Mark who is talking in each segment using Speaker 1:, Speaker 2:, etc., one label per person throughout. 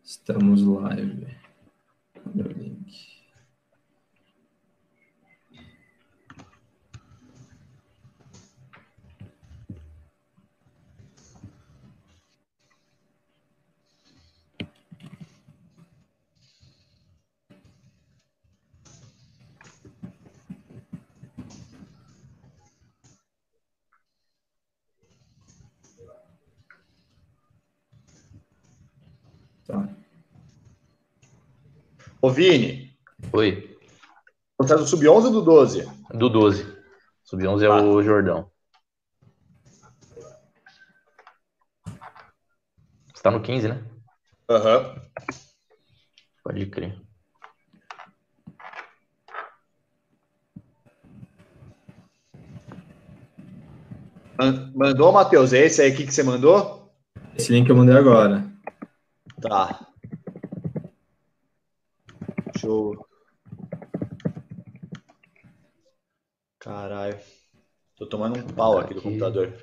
Speaker 1: Estamos live. Cadê o link? Tá.
Speaker 2: Ô, Vini,
Speaker 3: Oi,
Speaker 2: você é do Sub-11 ou do 12?
Speaker 3: do 12. Sub-11 é o Jordão. Você tá no 15, né?
Speaker 2: Aham.
Speaker 3: Pode crer.
Speaker 2: Mandou, Matheus? É esse aí que você mandou?
Speaker 1: Esse link eu mandei agora.
Speaker 2: Tá. Deixa eu... Caralho. Tô tomando um pau aqui do computador.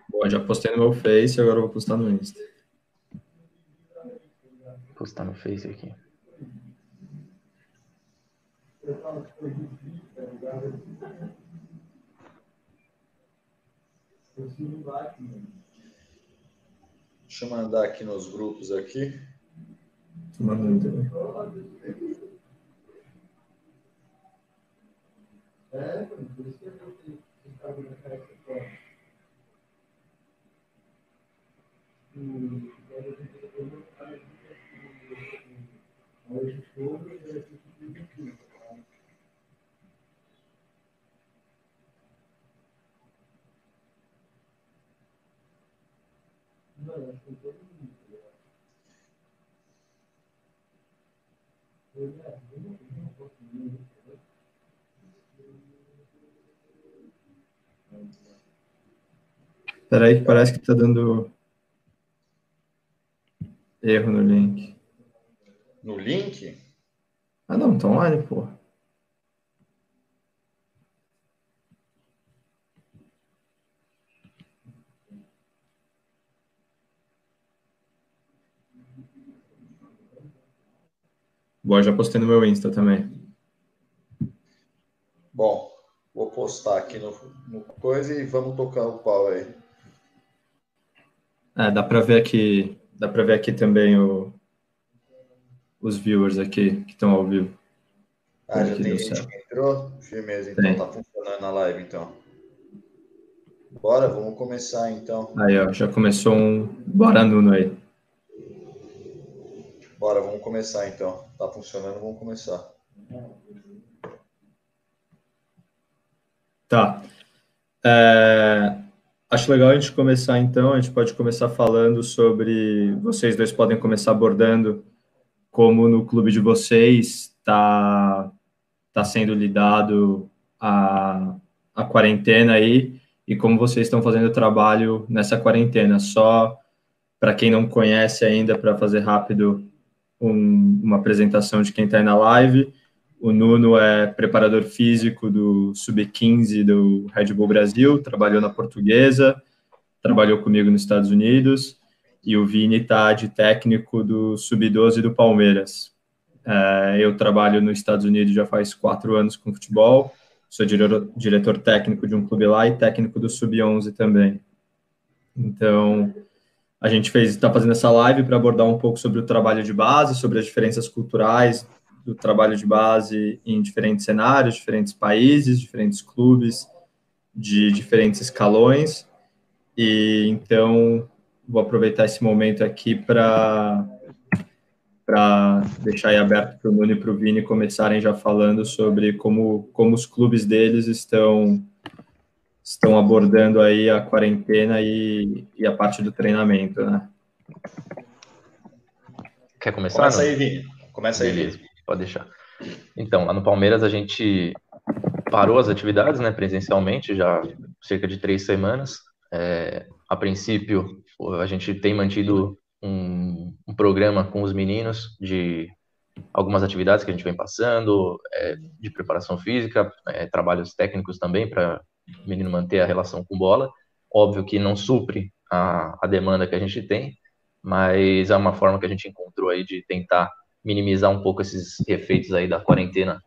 Speaker 1: Bom, já postei no meu Face, agora eu vou postar no Insta.
Speaker 3: Vou postar no Face aqui.
Speaker 2: Deixa eu mandar aqui nos grupos aqui.
Speaker 1: Tô mandando também. Peraí que parece que tá dando erro no link.
Speaker 2: No link?
Speaker 1: Ah, não, tá online, pô. Bom, já postei no meu Insta também.
Speaker 2: Bom, vou postar aqui no coisa e vamos tocar o pau aí.
Speaker 1: Dá pra ver aqui também os viewers aqui que estão ao vivo.
Speaker 2: Ah, já
Speaker 1: Aqui
Speaker 2: tem
Speaker 1: deu
Speaker 2: gente
Speaker 1: certo.
Speaker 2: que entrou? Firmeza, então
Speaker 1: Tem.
Speaker 2: tá funcionando na live, então. Bora, vamos começar, então.
Speaker 1: Aí, ó, já começou um Bora Nuno aí.
Speaker 2: Bora, vamos começar, então. Tá funcionando, vamos começar.
Speaker 1: Tá. Acho legal a gente começar, então. A gente pode começar falando sobre... Vocês dois podem começar abordando como no clube de vocês tá sendo lidado a quarentena aí e como vocês estão fazendo o trabalho nessa quarentena. Só para quem não conhece ainda, para fazer rápido uma apresentação de quem está aí na live. O Nuno é preparador físico do Sub-15 do Red Bull Brasil, trabalhou na Portuguesa, trabalhou comigo nos Estados Unidos, e o Vini está de técnico do Sub-12 do Palmeiras. Eu trabalho nos Estados Unidos já faz 4 anos com futebol, sou diretor técnico de um clube lá e técnico do Sub-11 também. Então, a gente está fazendo essa live para abordar um pouco sobre o trabalho de base, sobre as diferenças culturais do trabalho de base em diferentes cenários, diferentes países, diferentes clubes, de diferentes escalões. E então vou aproveitar esse momento aqui para deixar aí aberto para o Nuno e para o Vini começarem já falando sobre como os clubes deles estão abordando aí a quarentena e a parte do treinamento, né?
Speaker 3: Quer começar?
Speaker 2: Começa
Speaker 3: Nuno?
Speaker 2: aí, Vini. Começa aí,
Speaker 3: Beleza,
Speaker 2: Vini.
Speaker 3: pode deixar. Então, lá no Palmeiras a gente parou as atividades, né, presencialmente, já há cerca de 3 semanas. A princípio, a gente tem mantido um programa com os meninos de algumas atividades que a gente vem passando, de preparação física, trabalhos técnicos também para o menino manter a relação com bola. Óbvio que não supre a demanda que a gente tem, mas é uma forma que a gente encontrou aí de tentar minimizar um pouco esses efeitos aí da quarentena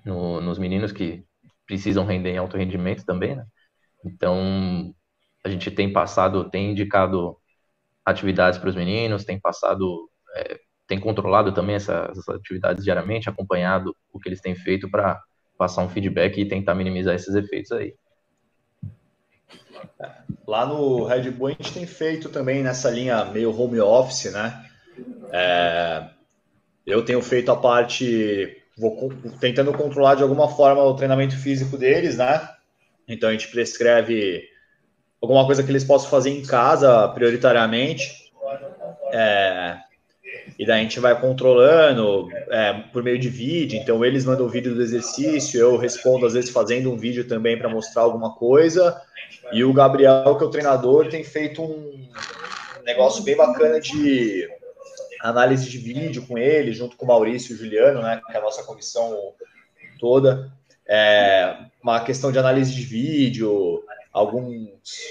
Speaker 3: nos meninos que precisam render em alto rendimento também, né? Então, a gente tem indicado atividades para os meninos, tem controlado também essas atividades diariamente, acompanhado o que eles têm feito para passar um feedback e tentar minimizar esses efeitos aí.
Speaker 2: Lá no Red Bull a gente tem feito também nessa linha meio home office, né? Eu tenho feito a parte, tentando controlar de alguma forma o treinamento físico deles, né? Então a gente prescreve alguma coisa que eles possam fazer em casa, prioritariamente. E daí a gente vai controlando por meio de vídeo. Então eles mandam o vídeo do exercício, eu respondo às vezes fazendo um vídeo também para mostrar alguma coisa. E o Gabriel, que é o treinador, tem feito um negócio bem bacana de análise de vídeo com ele, junto com o Maurício e o Juliano, né, que é a nossa comissão toda. Uma questão de análise de vídeo, alguns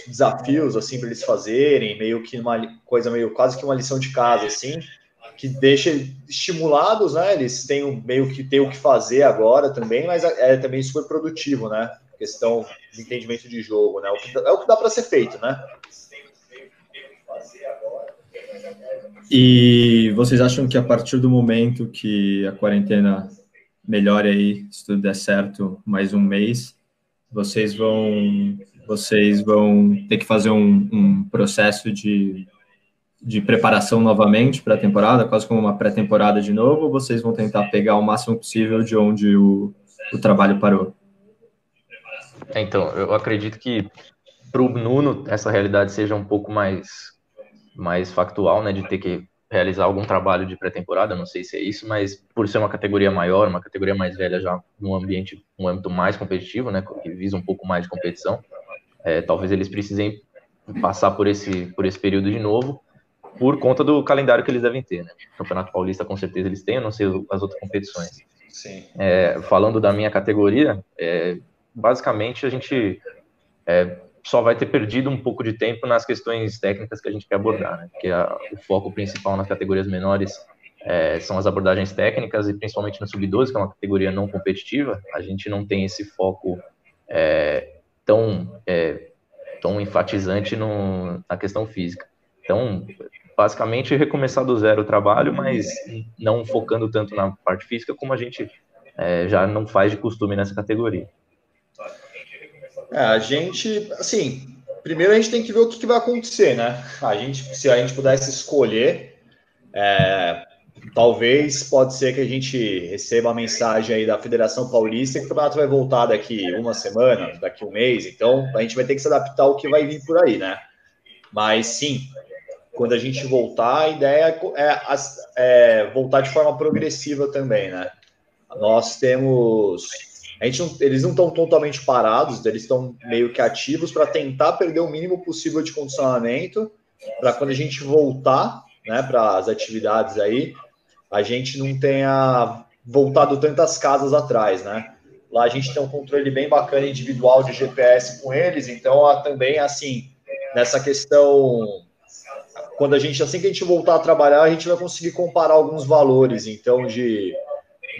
Speaker 2: desafios assim para eles fazerem, meio que uma coisa meio quase que uma lição de casa assim, que deixa estimulados, né? Eles têm meio que ter o que fazer agora também, mas é também super produtivo, né? Questão de entendimento de jogo, né? É o que dá para ser feito, né?
Speaker 1: E vocês acham que a partir do momento que a quarentena melhore aí, se tudo der certo, mais um mês, vocês vão ter que fazer um processo de preparação novamente para a temporada, quase como uma pré-temporada de novo, ou vocês vão tentar pegar o máximo possível de onde o trabalho parou?
Speaker 3: Então, eu acredito que para o Nuno essa realidade seja um pouco mais factual, né, de ter que realizar algum trabalho de pré-temporada, não sei se é isso, mas por ser uma categoria maior, uma categoria mais velha já num âmbito mais competitivo, né, que visa um pouco mais de competição, talvez eles precisem passar por esse período de novo, por conta do calendário que eles devem ter, né? Campeonato Paulista com certeza eles têm, eu não sei as outras competições.
Speaker 2: Sim.
Speaker 3: Falando da minha categoria, basicamente a gente só vai ter perdido um pouco de tempo nas questões técnicas que a gente quer abordar, né? Porque o foco principal nas categorias menores são as abordagens técnicas, e principalmente no Sub-12, que é uma categoria não competitiva, a gente não tem esse foco tão enfatizante na questão física. Então, basicamente, recomeçar do zero o trabalho, mas não focando tanto na parte física como a gente já não faz de costume nessa categoria.
Speaker 2: A gente, assim, primeiro a gente tem que ver o que vai acontecer, né? Se a gente pudesse escolher, talvez pode ser que a gente receba a mensagem aí da Federação Paulista que o campeonato vai voltar daqui uma semana, daqui um mês, então a gente vai ter que se adaptar ao que vai vir por aí, né? Mas sim, quando a gente voltar, a ideia é voltar de forma progressiva também, né? Nós temos... eles não estão totalmente parados, eles estão meio que ativos para tentar perder o mínimo possível de condicionamento, para quando a gente voltar, né, para as atividades aí, a gente não tenha voltado tantas casas atrás, né? Lá a gente tem um controle bem bacana individual de GPS com eles, então também, assim, nessa questão, quando assim que a gente voltar a trabalhar, a gente vai conseguir comparar alguns valores, então,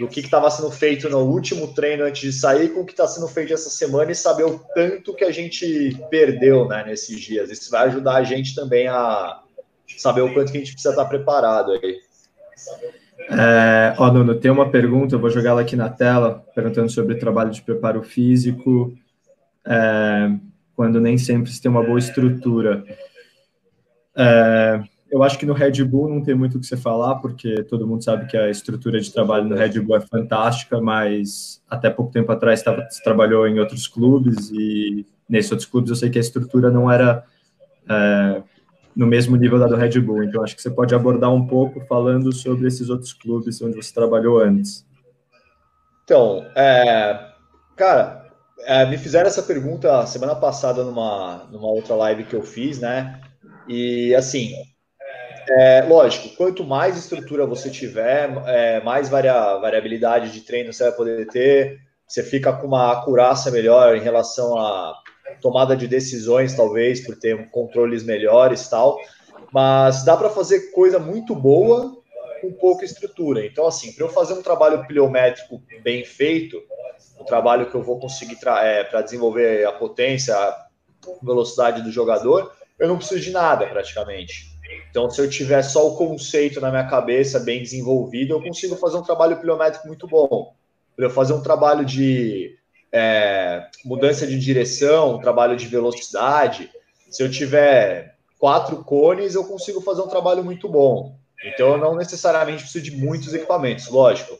Speaker 2: do que estava sendo feito no último treino antes de sair com o que está sendo feito essa semana e saber o tanto que a gente perdeu, né, nesses dias. Isso vai ajudar a gente também a saber o quanto que a gente precisa estar preparado aí.
Speaker 1: Nuno, tem uma pergunta, eu vou jogar ela aqui na tela, perguntando sobre o trabalho de preparo físico, quando nem sempre se tem uma boa estrutura. Eu acho que no Red Bull não tem muito o que você falar, porque todo mundo sabe que a estrutura de trabalho no Red Bull é fantástica, mas até pouco tempo atrás você trabalhou em outros clubes, e nesses outros clubes eu sei que a estrutura não era no mesmo nível da do Red Bull, então acho que você pode abordar um pouco falando sobre esses outros clubes onde você trabalhou antes.
Speaker 2: Então, cara, me fizeram essa pergunta semana passada numa outra live que eu fiz, né? E, assim, Lógico, quanto mais estrutura você tiver, mais variabilidade de treino você vai poder ter, você fica com uma acurácia melhor em relação à tomada de decisões, talvez, por ter controles melhores e tal, mas dá para fazer coisa muito boa com pouca estrutura. Então, assim, para eu fazer um trabalho pliométrico bem feito, um trabalho que eu vou conseguir para desenvolver a potência, a velocidade do jogador, eu não preciso de nada, praticamente. Então, se eu tiver só o conceito na minha cabeça bem desenvolvido, eu consigo fazer um trabalho pliométrico muito bom. Para eu fazer um trabalho de mudança de direção, um trabalho de velocidade, se eu tiver 4 cones, eu consigo fazer um trabalho muito bom. Então, eu não necessariamente preciso de muitos equipamentos, lógico.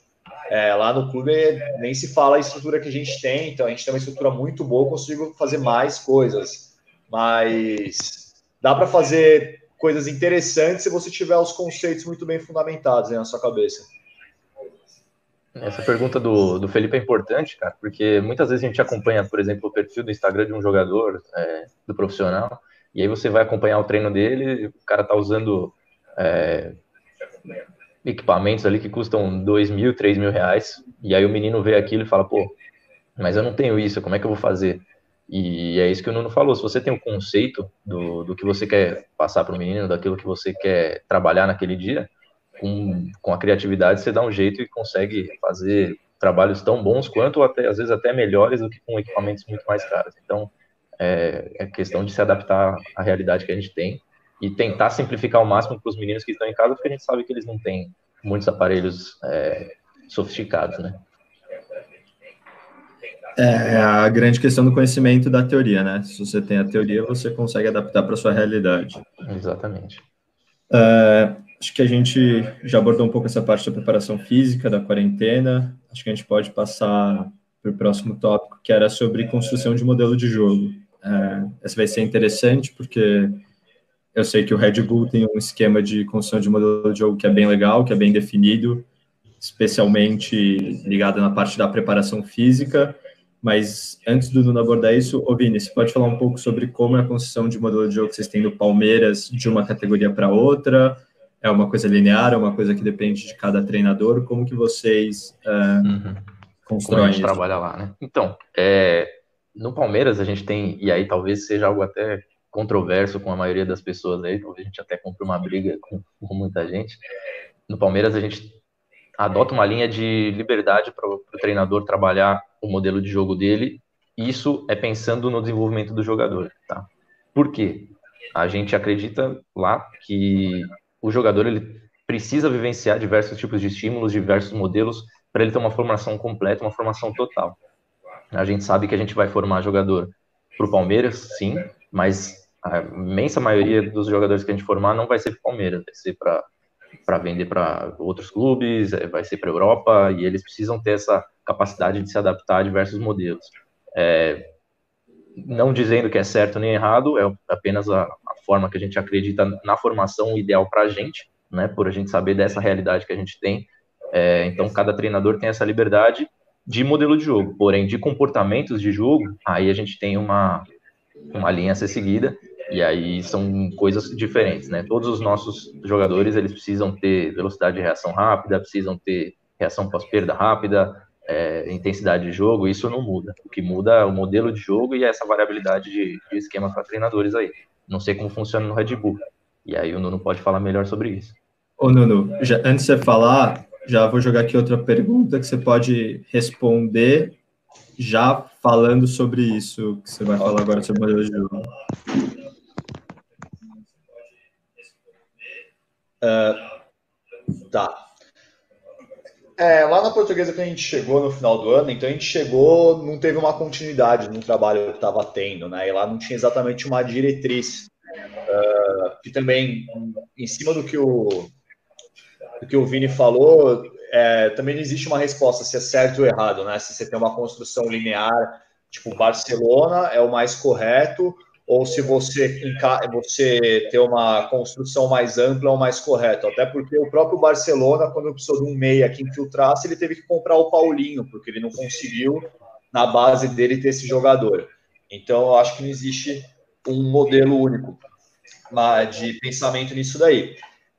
Speaker 2: Lá no clube nem se fala a estrutura que a gente tem, então a gente tem uma estrutura muito boa, eu consigo fazer mais coisas. Mas dá para fazer coisas interessantes se você tiver os conceitos muito bem fundamentados na sua cabeça.
Speaker 3: Essa pergunta do Felipe é importante, cara, porque muitas vezes a gente acompanha, por exemplo, o perfil do Instagram de um jogador, do profissional, e aí você vai acompanhar o treino dele, o cara tá usando equipamentos ali que custam 2.000, 3.000 reais, e aí o menino vê aquilo e fala, pô, mas eu não tenho isso, como é que eu vou fazer? E é isso que o Nuno falou, se você tem um conceito do que você quer passar para o menino, daquilo que você quer trabalhar naquele dia, com a criatividade você dá um jeito e consegue fazer trabalhos tão bons quanto, até, às vezes até melhores do que com equipamentos muito mais caros. Então, é questão de se adaptar à realidade que a gente tem e tentar simplificar ao máximo para os meninos que estão em casa, porque a gente sabe que eles não têm muitos aparelhos sofisticados, né?
Speaker 1: É a grande questão do conhecimento da teoria, né? Se você tem a teoria, você consegue adaptar para a sua realidade.
Speaker 3: Exatamente.
Speaker 1: Acho que a gente já abordou um pouco essa parte da preparação física, da quarentena. Acho que a gente pode passar para o próximo tópico, que era sobre construção de modelo de jogo. Essa vai ser interessante, porque eu sei que o Red Bull tem um esquema de construção de modelo de jogo que é bem legal, que é bem definido, especialmente ligado na parte da preparação física. Mas antes do Nuno abordar isso, Vini, você pode falar um pouco sobre como é a construção de modelo de jogo que vocês têm do Palmeiras de uma categoria para outra? É uma coisa linear, é uma coisa que depende de cada treinador? Como que vocês constroem
Speaker 3: como a gente
Speaker 1: isso?
Speaker 3: Trabalha lá, né? Então, no Palmeiras a gente tem, e aí talvez seja algo até controverso com a maioria das pessoas aí, talvez a gente até compre uma briga com muita gente. No Palmeiras a gente adota uma linha de liberdade para o treinador trabalhar o modelo de jogo dele. Isso é pensando no desenvolvimento do jogador, tá? Por quê? A gente acredita lá que o jogador ele precisa vivenciar diversos tipos de estímulos, diversos modelos, para ele ter uma formação completa, uma formação total. A gente sabe que a gente vai formar jogador para o Palmeiras, sim, mas a imensa maioria dos jogadores que a gente formar não vai ser para o Palmeiras, vai ser para vender para outros clubes, vai ser para a Europa, e eles precisam ter essa capacidade de se adaptar a diversos modelos. Não dizendo que é certo nem errado, é apenas a forma que a gente acredita na formação ideal para a gente, né, por a gente saber dessa realidade que a gente tem. Então, cada treinador tem essa liberdade de modelo de jogo, porém, de comportamentos de jogo, aí a gente tem uma linha a ser seguida, e aí são coisas diferentes, né? Todos os nossos jogadores, eles precisam ter velocidade de reação rápida, precisam ter reação pós-perda rápida, intensidade de jogo, isso não muda. O que muda é o modelo de jogo e essa variabilidade de esquema para treinadores aí. Não sei como funciona no Red Bull, e aí o Nuno pode falar melhor sobre isso.
Speaker 1: Ô, Nuno, antes de você falar, já vou jogar aqui outra pergunta que você pode responder já falando sobre isso que você vai falar agora sobre o modelo de jogo.
Speaker 2: Tá. Lá na Portuguesa que a gente chegou no final do ano, então a gente chegou, não teve uma continuidade no trabalho que estava tendo, né? E lá não tinha exatamente uma diretriz. Que também, em cima do que o Vini falou, também não existe uma resposta se é certo ou errado, né? Se você tem uma construção linear, tipo Barcelona é o mais correto, ou se você ter uma construção mais ampla é o mais correto. Até porque o próprio Barcelona, quando precisou de um meia que infiltrasse, ele teve que comprar o Paulinho, porque ele não conseguiu, na base dele, ter esse jogador. Então, eu acho que não existe um modelo único de pensamento nisso daí.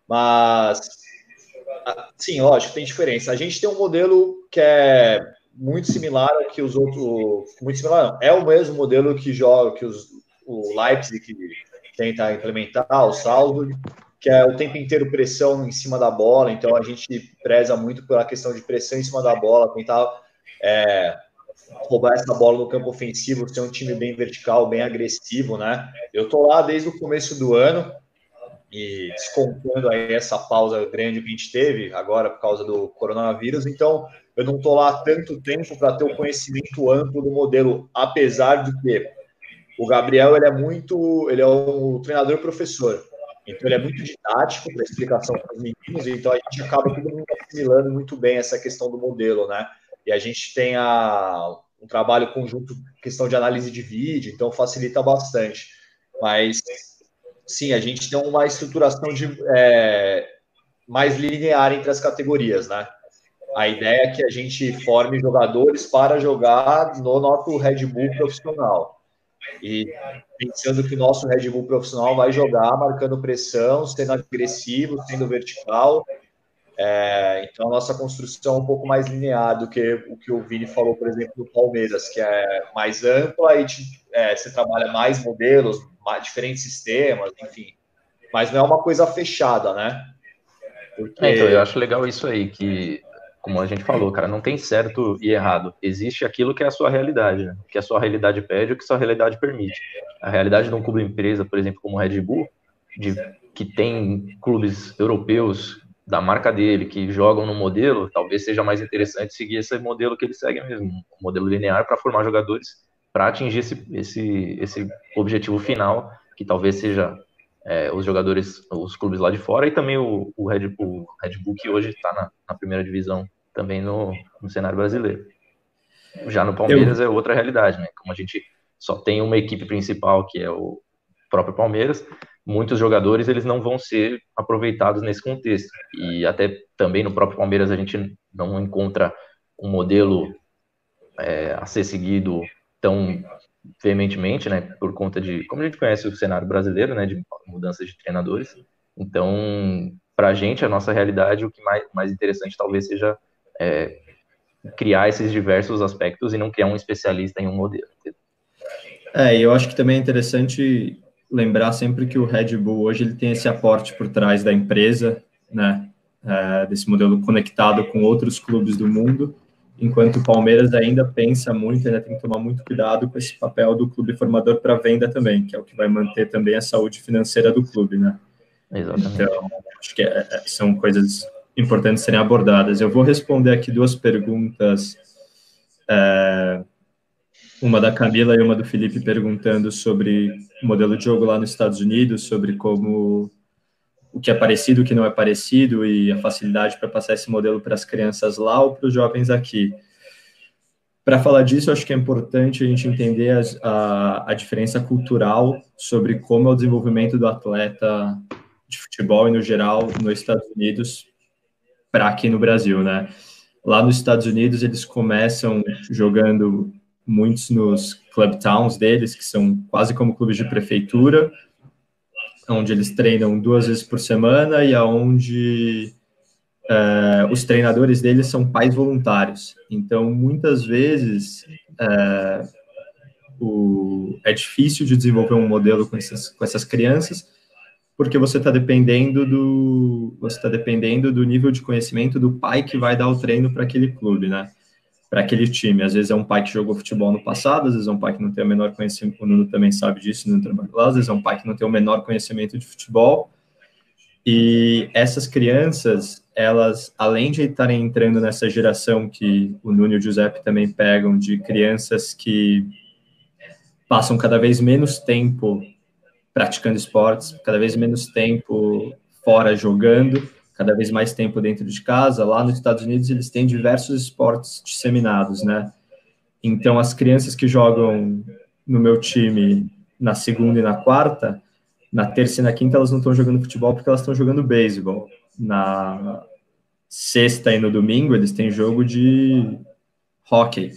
Speaker 2: Mas, sim, lógico, tem diferença. A gente tem um modelo que é muito similar ao que os outros... Muito similar, não. É o mesmo modelo que joga, que o Leipzig tenta implementar, o Salzburg, que é o tempo inteiro pressão em cima da bola. Então, a gente preza muito pela questão de pressão em cima da bola, tentar roubar essa bola no campo ofensivo, ser um time bem vertical, bem agressivo, né? Eu tô lá desde o começo do ano, e descontando aí essa pausa grande que a gente teve agora por causa do coronavírus, então eu não estou lá há tanto tempo para ter o conhecimento amplo do modelo, apesar de que o Gabriel ele é um treinador professor, então ele é muito didático para explicação para os meninos, então a gente acaba todo mundo assimilando muito bem essa questão do modelo, né? E a gente tem um trabalho conjunto, questão de análise de vídeo, então facilita bastante. Mas sim, a gente tem uma estruturação mais linear entre as categorias, né? A ideia é que a gente forme jogadores para jogar no nosso Red Bull profissional. E pensando que o nosso Red Bull profissional vai jogar marcando pressão, sendo agressivo, sendo vertical. Então, a nossa construção é um pouco mais linear do que o que o Vini falou, por exemplo, do Palmeiras, que é mais ampla e você trabalha mais modelos, diferentes sistemas, enfim. Mas não é uma coisa fechada, né?
Speaker 3: Porque... então, eu acho legal isso aí, que, como a gente falou, cara, não tem certo e errado. Existe aquilo que é a sua realidade, né? O que a sua realidade pede, o que a sua realidade permite. A realidade de um clube empresa, por exemplo, como o Red Bull, que tem clubes europeus da marca dele, que jogam no modelo, talvez seja mais interessante seguir esse modelo que ele segue mesmo, um modelo linear para formar jogadores para atingir esse objetivo final, que talvez seja os jogadores, os clubes lá de fora, e também o Red Bull que hoje está na primeira divisão também no cenário brasileiro. Já no Palmeiras é outra realidade, né? Como a gente só tem uma equipe principal, que é o próprio Palmeiras, muitos jogadores eles não vão ser aproveitados nesse contexto. E até também no próprio Palmeiras a gente não encontra um modelo a ser seguido tão veementemente, né, por conta de, como a gente conhece o cenário brasileiro, né, de mudança de treinadores. Então, para a gente, a nossa realidade, o que mais interessante talvez seja criar esses diversos aspectos e não criar um especialista em um modelo.
Speaker 1: E eu acho que também é interessante lembrar sempre que o Red Bull hoje ele tem esse aporte por trás da empresa, né, desse modelo conectado com outros clubes do mundo, enquanto o Palmeiras ainda pensa muito, ainda tem que tomar muito cuidado com esse papel do clube formador para venda também, que é o que vai manter também a saúde financeira do clube, né?
Speaker 3: Exatamente.
Speaker 1: Então, acho que são coisas importantes serem abordadas. Eu vou responder aqui duas perguntas, uma da Camila e uma do Felipe, perguntando sobre o modelo de jogo lá nos Estados Unidos, sobre como o que é parecido, o que não é parecido e a facilidade para passar esse modelo para as crianças lá ou para os jovens aqui. Para falar disso, acho que é importante a gente entender a diferença cultural sobre como é o desenvolvimento do atleta de futebol e, no geral, nos Estados Unidos para aqui no Brasil, né? Lá nos Estados Unidos, eles começam jogando muitos nos club towns deles, que são quase como clubes de prefeitura, onde eles treinam 2 vezes por semana e aonde os treinadores deles são pais voluntários. Então, muitas vezes, é difícil de desenvolver um modelo com essas crianças, porque você está dependendo do nível de conhecimento do pai que vai dar o treino para aquele clube, né? Para aquele time. Às vezes é um pai que jogou futebol no passado, às vezes é um pai que não tem o menor conhecimento, o Nuno também sabe disso, no trabalho lá, às vezes é um pai que não tem o menor conhecimento de futebol. E essas crianças, elas, além de estarem entrando nessa geração que o Nuno e o Giuseppe também pegam, de crianças que passam cada vez menos tempo praticando esportes, cada vez menos tempo fora jogando, cada vez mais tempo dentro de casa. Lá nos Estados Unidos, eles têm diversos esportes disseminados, né? Então, as crianças que jogam no meu time na segunda e na quarta, na terça e na quinta, elas não estão jogando futebol porque elas estão jogando beisebol. Na sexta e no domingo, eles têm jogo de hóquei.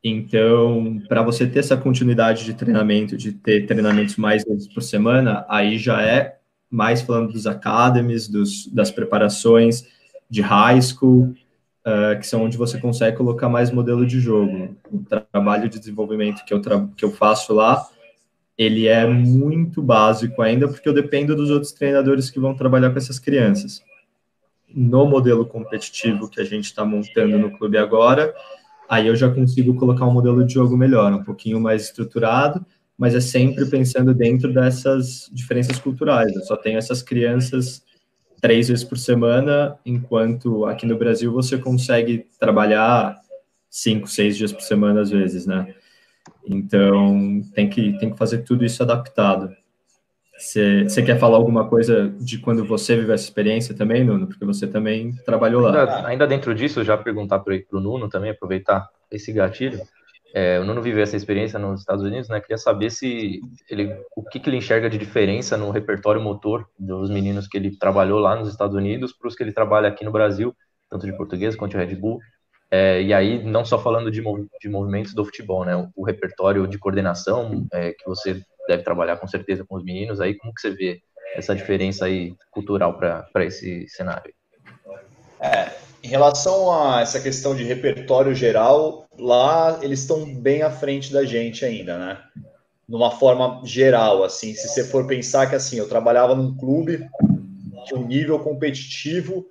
Speaker 1: Então, para você ter essa continuidade de treinamento, de ter treinamentos mais vezes por semana, aí já é mais falando dos academies, das preparações de high school, que são onde você consegue colocar mais modelo de jogo. O trabalho de desenvolvimento que eu faço lá, ele é muito básico ainda, porque eu dependo dos outros treinadores que vão trabalhar com essas crianças. No modelo competitivo que a gente está montando no clube agora, aí eu já consigo colocar um modelo de jogo melhor, um pouquinho mais estruturado, mas é sempre pensando dentro dessas diferenças culturais. Eu só tenho essas crianças 3 vezes por semana, enquanto aqui no Brasil você consegue trabalhar 5, 6 dias por semana às vezes, né? Então, tem que fazer tudo isso adaptado. Você quer falar alguma coisa de quando você vive essa experiência também, Nuno? Porque você também trabalhou lá.
Speaker 3: Ainda dentro disso, já perguntar para o Nuno também, aproveitar esse gatilho. O Nuno viveu essa experiência nos Estados Unidos, né? Queria saber o que ele enxerga de diferença no repertório motor dos meninos que ele trabalhou lá nos Estados Unidos para os que ele trabalha aqui no Brasil, tanto de português quanto de Red Bull. E aí, não só falando de movimentos do futebol, né? O repertório de coordenação que você deve trabalhar com certeza com os meninos, aí como que você vê essa diferença aí cultural para esse cenário?
Speaker 2: Em relação a essa questão de repertório geral, lá eles estão bem à frente da gente ainda, né? Numa forma geral, assim, se você for pensar que, assim, eu trabalhava num clube que o nível competitivo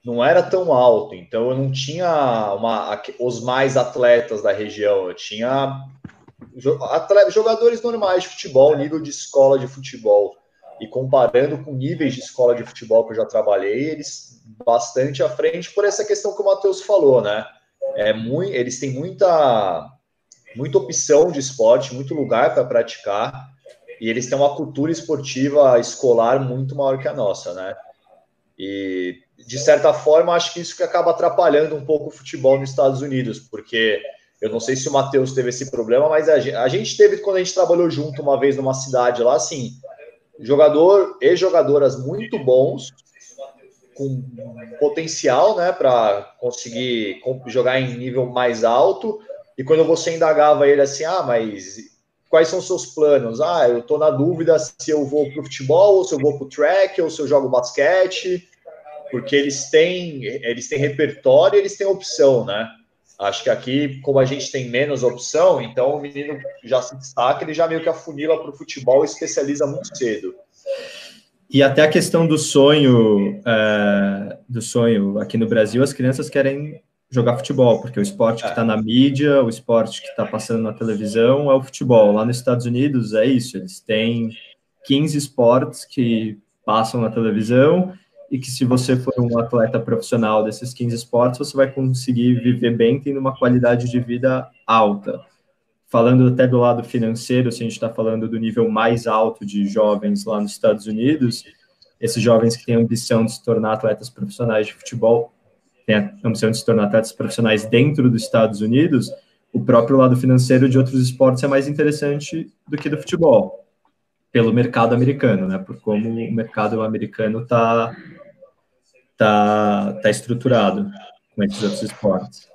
Speaker 2: não era tão alto, então eu não tinha os mais atletas da região, eu tinha jogadores normais de futebol, nível de escola de futebol, e comparando com níveis de escola de futebol que eu já trabalhei, eles bastante à frente por essa questão que o Matheus falou, né? Eles têm muita opção de esporte, muito lugar para praticar, e eles têm uma cultura esportiva escolar muito maior que a nossa, né? E, de certa forma, acho que isso que acaba atrapalhando um pouco o futebol nos Estados Unidos, porque eu não sei se o Matheus teve esse problema, mas a gente teve, quando a gente trabalhou junto uma vez numa cidade lá, assim, jogador e jogadoras muito bons, com potencial, né, para conseguir jogar em nível mais alto, e quando você indagava ele assim, mas quais são os seus planos? Eu estou na dúvida se eu vou para o futebol, ou se eu vou para o track, ou se eu jogo basquete, porque eles têm repertório e eles têm opção, né? Acho que aqui, como a gente tem menos opção, então o menino já se destaca, ele já meio que afunila para o futebol e especializa muito cedo.
Speaker 1: E até a questão do sonho aqui no Brasil, as crianças querem jogar futebol, porque o esporte que está na mídia, o esporte que está passando na televisão é o futebol. Lá nos Estados Unidos é isso, eles têm 15 esportes que passam na televisão e que se você for um atleta profissional desses 15 esportes, você vai conseguir viver bem, tendo uma qualidade de vida alta. Falando até do lado financeiro, se a gente está falando do nível mais alto de jovens lá nos Estados Unidos, esses jovens que têm a ambição de se tornar atletas profissionais de futebol, têm a ambição de se tornar atletas profissionais dentro dos Estados Unidos, o próprio lado financeiro de outros esportes é mais interessante do que do futebol, pelo mercado americano, né? Por como o mercado americano tá estruturado com esses outros esportes.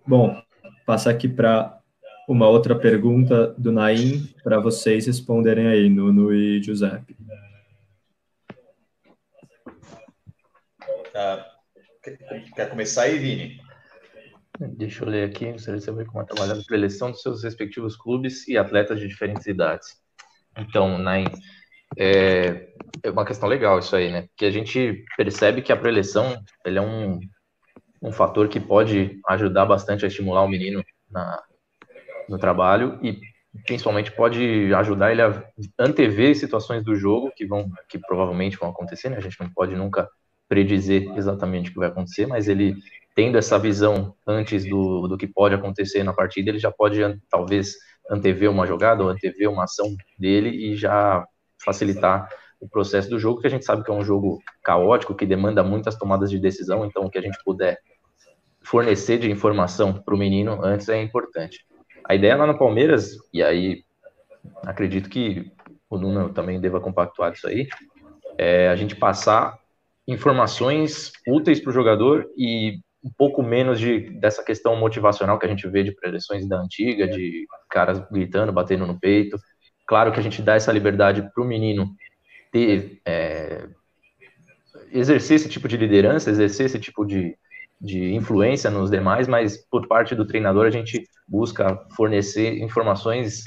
Speaker 1: Bom, passar aqui para uma outra pergunta do Naim, para vocês responderem aí, Nuno e Giuseppe.
Speaker 2: Quer começar aí, Vini?
Speaker 3: Deixa eu ler aqui, gostaria de saber como é trabalhado a preleção dos seus respectivos clubes e atletas de diferentes idades. Então, Naim, é uma questão legal isso aí, né? Porque a gente percebe que a preleção ele é um fator que pode ajudar bastante a estimular o menino no trabalho e principalmente pode ajudar ele a antever situações do jogo que provavelmente vão acontecer, né? A gente não pode nunca predizer exatamente o que vai acontecer, mas ele tendo essa visão antes do que pode acontecer na partida, ele já pode talvez antever uma jogada ou antever uma ação dele e já facilitar o processo do jogo, que a gente sabe que é um jogo caótico, que demanda muitas tomadas de decisão, então o que a gente puder fornecer de informação para o menino antes é importante. A ideia lá no Palmeiras, e aí acredito que o Nuno também deva compactuar disso aí, é a gente passar informações úteis para o jogador e um pouco menos dessa questão motivacional que a gente vê de preleções da antiga, de caras gritando, batendo no peito. Claro que a gente dá essa liberdade para o menino ter, exercer esse tipo de liderança, exercer esse tipo de influência nos demais, mas por parte do treinador a gente busca fornecer informações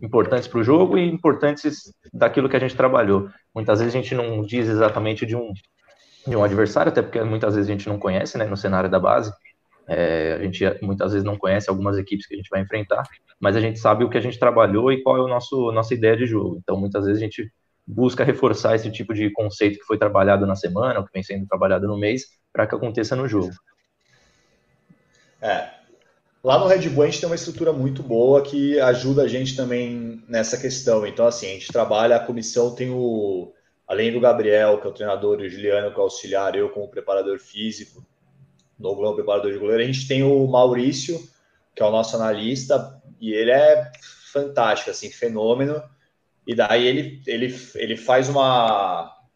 Speaker 3: importantes para o jogo e importantes daquilo que a gente trabalhou. Muitas vezes a gente não diz exatamente de um adversário, até porque muitas vezes a gente não conhece, né, no cenário da base. A gente muitas vezes não conhece algumas equipes que a gente vai enfrentar, mas a gente sabe o que a gente trabalhou e qual é nossa ideia de jogo. Então, muitas vezes a gente busca reforçar esse tipo de conceito que foi trabalhado na semana, ou que vem sendo trabalhado no mês, para que aconteça no jogo.
Speaker 2: Lá no Red Bull a gente tem uma estrutura muito boa que ajuda a gente também nessa questão. Então, assim, a gente trabalha, a comissão tem além do Gabriel, que é o treinador, e o Juliano, que é o auxiliar, eu como preparador físico, Noblão, preparador de goleiro, a gente tem o Maurício, que é o nosso analista, e ele é fantástico, assim, fenômeno. E daí ele faz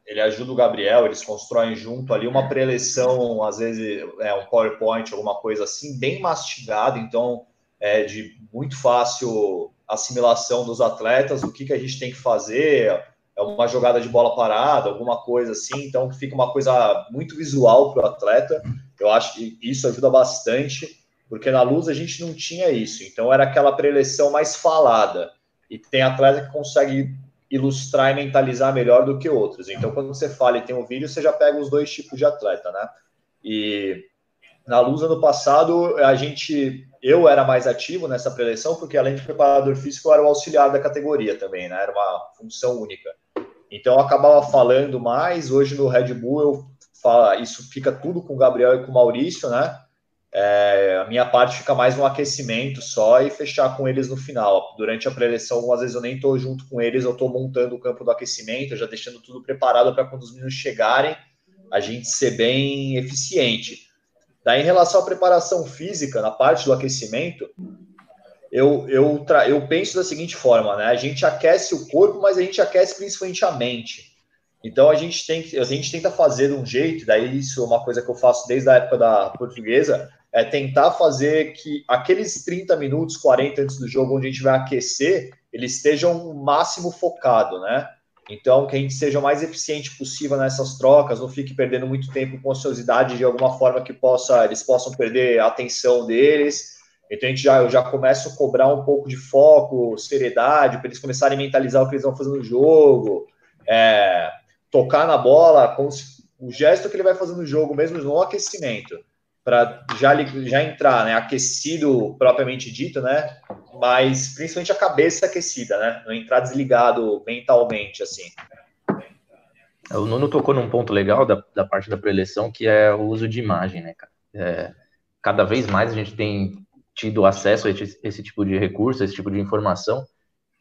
Speaker 2: ele ajuda o Gabriel, eles constroem junto ali uma pré-eleição, às vezes um PowerPoint, alguma coisa assim, bem mastigado, então de muito fácil assimilação dos atletas, o que a gente tem que fazer, uma jogada de bola parada, alguma coisa assim, então fica uma coisa muito visual para o atleta. Eu acho que isso ajuda bastante, porque na Luz a gente não tinha isso, então era aquela pré-eleição mais falada, e tem atleta que consegue ilustrar e mentalizar melhor do que outros. Então, quando você fala e tem um vídeo, você já pega os dois tipos de atleta, né? E na Luz, ano passado, eu era mais ativo nessa preleção, porque além de preparador físico, eu era o auxiliar da categoria também, né? Era uma função única. Então, eu acabava falando mais. Hoje, no Red Bull, isso fica tudo com o Gabriel e com o Maurício, né? A minha parte fica mais um aquecimento só e fechar com eles no final. Durante a pré-eleição, algumas vezes eu nem estou junto com eles, eu estou montando o campo do aquecimento, já deixando tudo preparado para quando os meninos chegarem, a gente ser bem eficiente. Daí, em relação à preparação física, na parte do aquecimento, eu penso da seguinte forma, né? A gente aquece o corpo, mas a gente aquece principalmente a mente. Então, a gente tenta fazer de um jeito, daí isso é uma coisa que eu faço desde a época da portuguesa, é tentar fazer que aqueles 30 minutos, 40 antes do jogo, onde a gente vai aquecer, eles estejam o máximo focado, né? Então, que a gente seja o mais eficiente possível nessas trocas, não fique perdendo muito tempo com ociosidade de alguma forma que eles possam perder a atenção deles. Então, eu já começo a cobrar um pouco de foco, seriedade, para eles começarem a mentalizar o que eles vão fazer no jogo, tocar na bola, o gesto que ele vai fazer no jogo, mesmo no aquecimento, para já entrar, né, aquecido propriamente dito, né, mas principalmente a cabeça aquecida, né, não entrar desligado mentalmente, assim.
Speaker 3: O Nuno tocou num ponto legal da parte da pré-eleição, que é o uso de imagem, né, cara? Cada vez mais a gente tem tido acesso a esse tipo de recurso, a esse tipo de informação,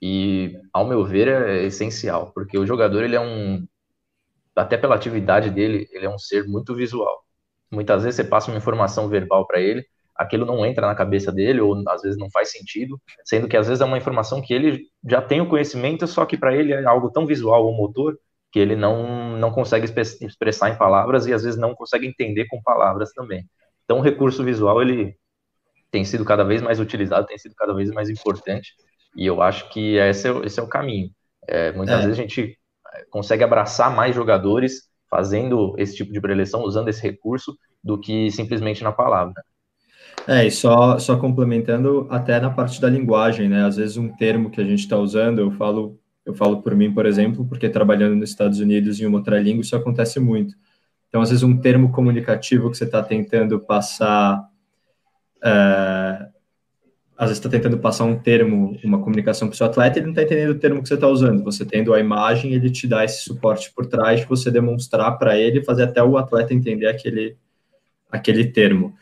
Speaker 3: e, ao meu ver, é essencial, porque o jogador, ele até pela atividade dele, ele é um ser muito visual. Muitas vezes você passa uma informação verbal para ele, aquilo não entra na cabeça dele, ou às vezes não faz sentido, sendo que às vezes é uma informação que ele já tem o conhecimento, só que para ele é algo tão visual, o motor, que ele não consegue expressar em palavras e às vezes não consegue entender com palavras também. Então o recurso visual, ele tem sido cada vez mais utilizado, tem sido cada vez mais importante, e eu acho que esse é o caminho. Muitas vezes a gente consegue abraçar mais jogadores fazendo esse tipo de preleção, usando esse recurso, do que simplesmente na palavra.
Speaker 1: E só complementando até na parte da linguagem, né? Às vezes um termo que a gente está usando, eu falo por mim, por exemplo, porque trabalhando nos Estados Unidos em uma outra língua, isso acontece muito. Então, às vezes um termo comunicativo que você está tentando passar, às vezes está tentando passar um termo, uma comunicação para o seu atleta, ele não está entendendo o termo que você está usando. Você tendo a imagem, ele te dá esse suporte por trás de você demonstrar para ele, fazer até o atleta entender aquele termo.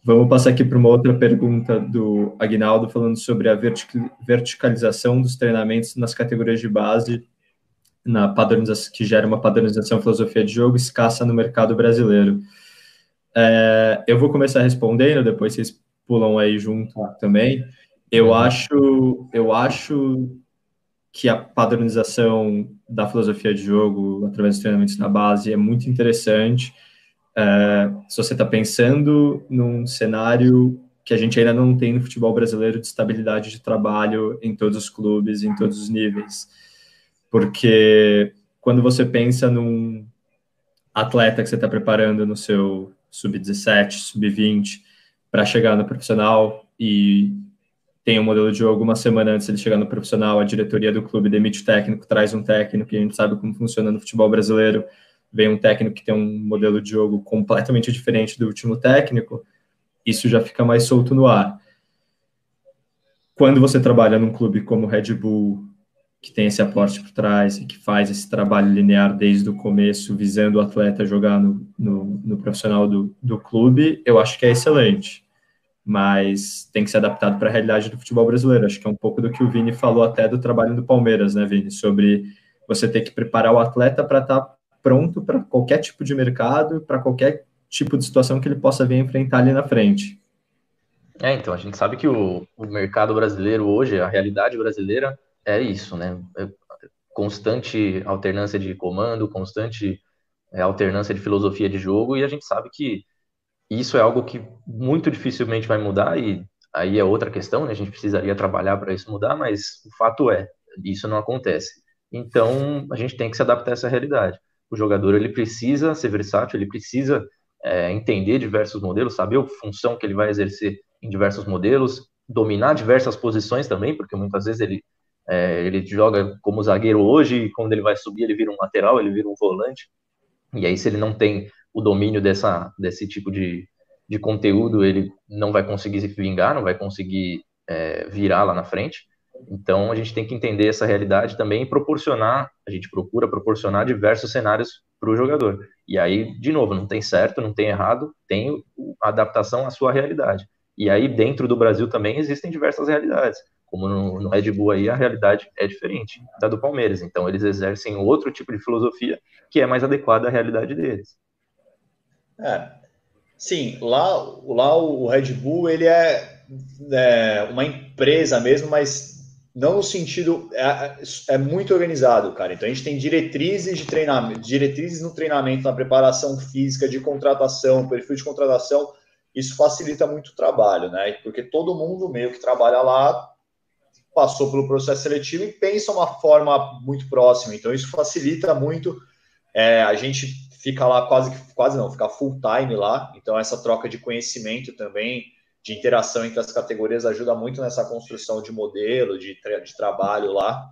Speaker 1: Vamos passar aqui para uma outra pergunta do Aguinaldo, falando sobre a verticalização dos treinamentos nas categorias de base, que gera uma padronização filosofia de jogo escassa no mercado brasileiro. Eu vou começar respondendo, depois vocês pulam aí junto também. Eu acho que a padronização da filosofia de jogo através dos treinamentos na base é muito interessante. Se você está pensando num cenário que a gente ainda não tem no futebol brasileiro de estabilidade de trabalho em todos os clubes, em todos os níveis. Porque quando você pensa num atleta que você está preparando no seu sub-17, sub-20, para chegar no profissional e tem um modelo de jogo, uma semana antes de ele chegar no profissional, a diretoria do clube demite o técnico, traz um técnico, e a gente sabe como funciona no futebol brasileiro, vem um técnico que tem um modelo de jogo completamente diferente do último técnico, isso já fica mais solto no ar. Quando você trabalha num clube como o Red Bull, que tem esse aporte por trás e que faz esse trabalho linear desde o começo, visando o atleta jogar no profissional do clube, eu acho que é excelente. Mas tem que ser adaptado para a realidade do futebol brasileiro. Acho que é um pouco do que o Vini falou até do trabalho do Palmeiras, né, Vini? Sobre você ter que preparar o atleta para estar pronto para qualquer tipo de mercado, para qualquer tipo de situação que ele possa vir enfrentar ali na frente.
Speaker 3: Então, a gente sabe que o mercado brasileiro hoje, a realidade brasileira é isso, né? É constante alternância de comando, constante alternância de filosofia de jogo, e a gente sabe que isso é algo que muito dificilmente vai mudar, e aí é outra questão, né? A gente precisaria trabalhar para isso mudar, mas o fato é, isso não acontece. Então, a gente tem que se adaptar a essa realidade. O jogador, ele precisa ser versátil, ele precisa entender diversos modelos, saber a função que ele vai exercer em diversos modelos, dominar diversas posições também, porque muitas vezes ele joga como zagueiro hoje, e quando ele vai subir, ele vira um lateral, ele vira um volante, e aí se ele não tem o domínio desse tipo de conteúdo, ele não vai conseguir se vingar, não vai conseguir virar lá na frente. Então, a gente tem que entender essa realidade também e a gente procura proporcionar diversos cenários para o jogador. E aí, de novo, não tem certo, não tem errado, tem a adaptação à sua realidade. E aí, dentro do Brasil também, existem diversas realidades. Como no Red Bull aí, a realidade é diferente da do Palmeiras. Então, eles exercem outro tipo de filosofia que é mais adequada à realidade deles.
Speaker 2: Sim, lá o Red Bull ele é uma empresa mesmo, mas não no sentido é muito organizado, cara. Então a gente tem diretrizes de treinamento, diretrizes no treinamento, na preparação física, de contratação, perfil de contratação. Isso facilita muito o trabalho, né? Porque todo mundo meio que trabalha lá passou pelo processo seletivo e pensa uma forma muito próxima. Então isso facilita muito. A gente fica lá quase não, fica full time lá, então essa troca de conhecimento também, de interação entre as categorias ajuda muito nessa construção de modelo, de trabalho lá.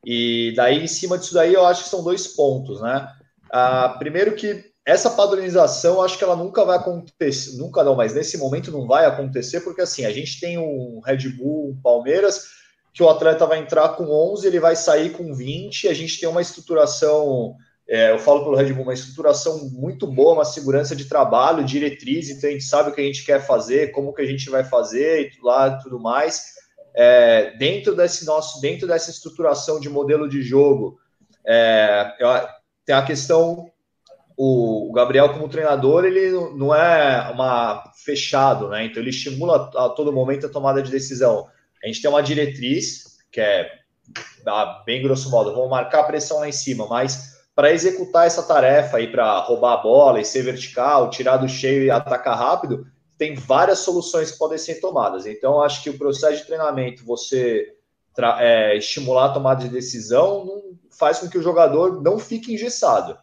Speaker 2: E daí, em cima disso daí, eu acho que são 2 pontos, né? Primeiro que essa padronização, acho que ela nunca vai acontecer, nunca não, mas nesse momento não vai acontecer, porque assim, a gente tem um Red Bull, um Palmeiras, que o atleta vai entrar com 11, ele vai sair com 20, a gente tem uma estruturação... eu falo pelo Red Bull, uma estruturação muito boa, uma segurança de trabalho, diretriz, então a gente sabe o que a gente quer fazer, como que a gente vai fazer e tudo mais. Dentro dessa estruturação de modelo de jogo, tem a questão, o Gabriel como treinador, ele não é fechado, né? Então ele estimula a todo momento a tomada de decisão. A gente tem uma diretriz, que é, bem grosso modo, vamos marcar a pressão lá em cima, mas para executar essa tarefa aí, para roubar a bola e ser vertical, tirar do cheio e atacar rápido, tem várias soluções que podem ser tomadas. Então, acho que o processo de treinamento, você estimular a tomada de decisão, não faz com que o jogador não fique engessado.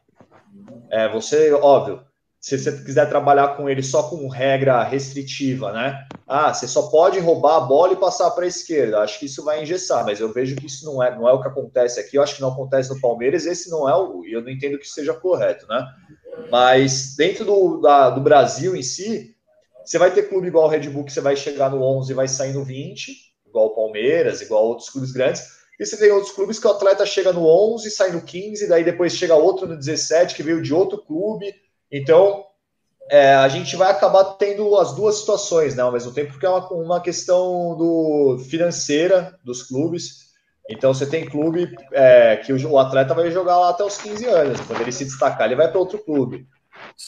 Speaker 2: Óbvio, se você quiser trabalhar com ele só com regra restritiva, né? Você só pode roubar a bola e passar para a esquerda. Acho que isso vai engessar, mas eu vejo que isso não é o que acontece aqui. Eu acho que não acontece no Palmeiras. Esse não é eu não entendo que seja correto, né? Mas dentro do Brasil em si, você vai ter clube igual o Red Bull, que você vai chegar no 11 e vai sair no 20, igual o Palmeiras, igual outros clubes grandes. E você tem outros clubes que o atleta chega no 11, sai no 15, daí depois chega outro no 17, que veio de outro clube. Então, a gente vai acabar tendo as duas situações, né, ao mesmo tempo, porque é uma questão financeira dos clubes. Então, você tem clube que o atleta vai jogar lá até os 15 anos. Quando ele se destacar, ele vai para outro clube,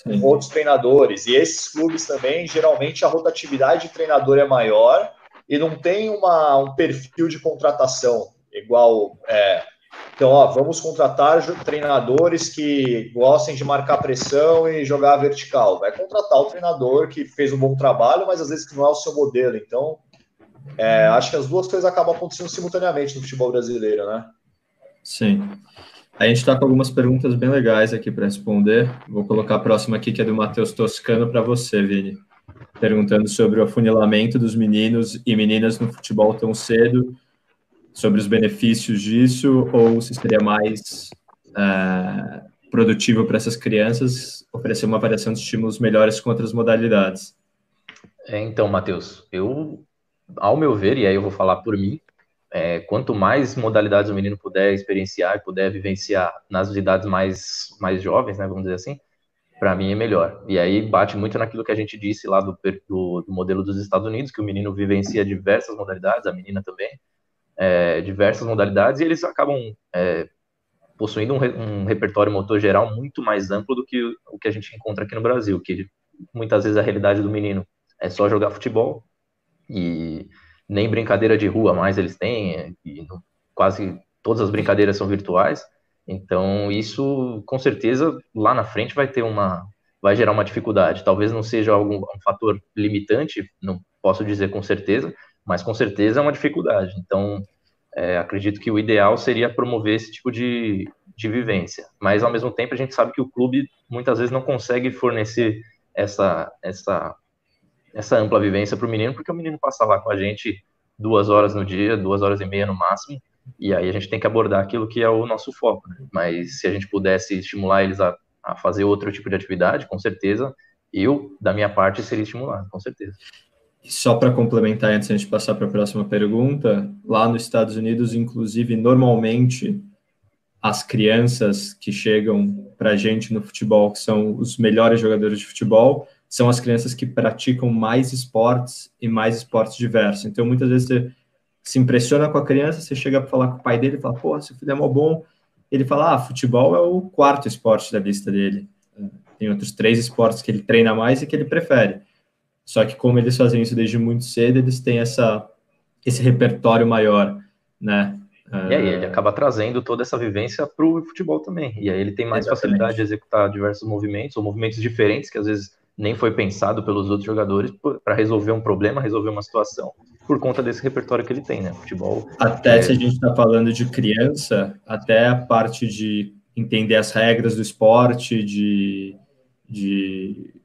Speaker 2: com outros treinadores. E esses clubes também, geralmente, a rotatividade de treinador é maior e não tem um perfil de contratação igual Então, ó, vamos contratar treinadores que gostem de marcar pressão e jogar vertical. Vai contratar o treinador que fez um bom trabalho, mas às vezes que não é o seu modelo. Então, acho que as duas coisas acabam acontecendo simultaneamente no futebol brasileiro, né?
Speaker 1: Sim. A gente está com algumas perguntas bem legais aqui para responder. Vou colocar a próxima aqui, que é do Matheus Toscano, para você, Vini. Perguntando sobre o afunilamento dos meninos e meninas no futebol tão cedo, sobre os benefícios disso, ou se seria mais produtivo para essas crianças oferecer uma variação de estímulos melhores com outras modalidades.
Speaker 3: Então, Matheus, ao meu ver, e aí eu vou falar por mim, quanto mais modalidades o menino puder experienciar e puder vivenciar nas idades mais jovens, né, vamos dizer assim, para mim é melhor. E aí bate muito naquilo que a gente disse lá do modelo dos Estados Unidos, que o menino vivencia diversas modalidades, a menina também, diversas modalidades, e eles acabam possuindo um repertório motor geral muito mais amplo do que o que a gente encontra aqui no Brasil, que muitas vezes a realidade do menino é só jogar futebol, e nem brincadeira de rua mais eles têm, e quase todas as brincadeiras são virtuais. Então isso com certeza lá na frente vai gerar uma dificuldade. Talvez não seja um fator limitante, não posso dizer com certeza, mas com certeza é uma dificuldade. Então acredito que o ideal seria promover esse tipo de vivência, mas ao mesmo tempo a gente sabe que o clube muitas vezes não consegue fornecer essa ampla vivência para o menino, porque o menino passa lá com a gente 2 horas no dia, 2 horas e meia no máximo, e aí a gente tem que abordar aquilo que é o nosso foco, né? Mas se a gente pudesse estimular eles a fazer outro tipo de atividade, com certeza, da minha parte, seria estimulado, com certeza.
Speaker 1: Só para complementar, antes de a gente passar para a próxima pergunta, lá nos Estados Unidos, inclusive, normalmente, as crianças que chegam para a gente no futebol, que são os melhores jogadores de futebol, são as crianças que praticam mais esportes e mais esportes diversos. Então, muitas vezes, você se impressiona com a criança, você chega para falar com o pai dele e fala, pô, seu filho é mó bom. Ele fala, futebol é o 4º esporte da lista dele. Tem outros 3 esportes que ele treina mais e que ele prefere. Só que como eles fazem isso desde muito cedo, eles têm esse repertório maior, né?
Speaker 3: E aí ele acaba trazendo toda essa vivência para o futebol também. E aí ele tem mais facilidade de executar diversos movimentos, ou movimentos diferentes, que às vezes nem foi pensado pelos outros jogadores, para resolver um problema, resolver uma situação, por conta desse repertório que ele tem, né? Futebol.
Speaker 1: Até se a gente está falando de criança, até a parte de entender as regras do esporte, de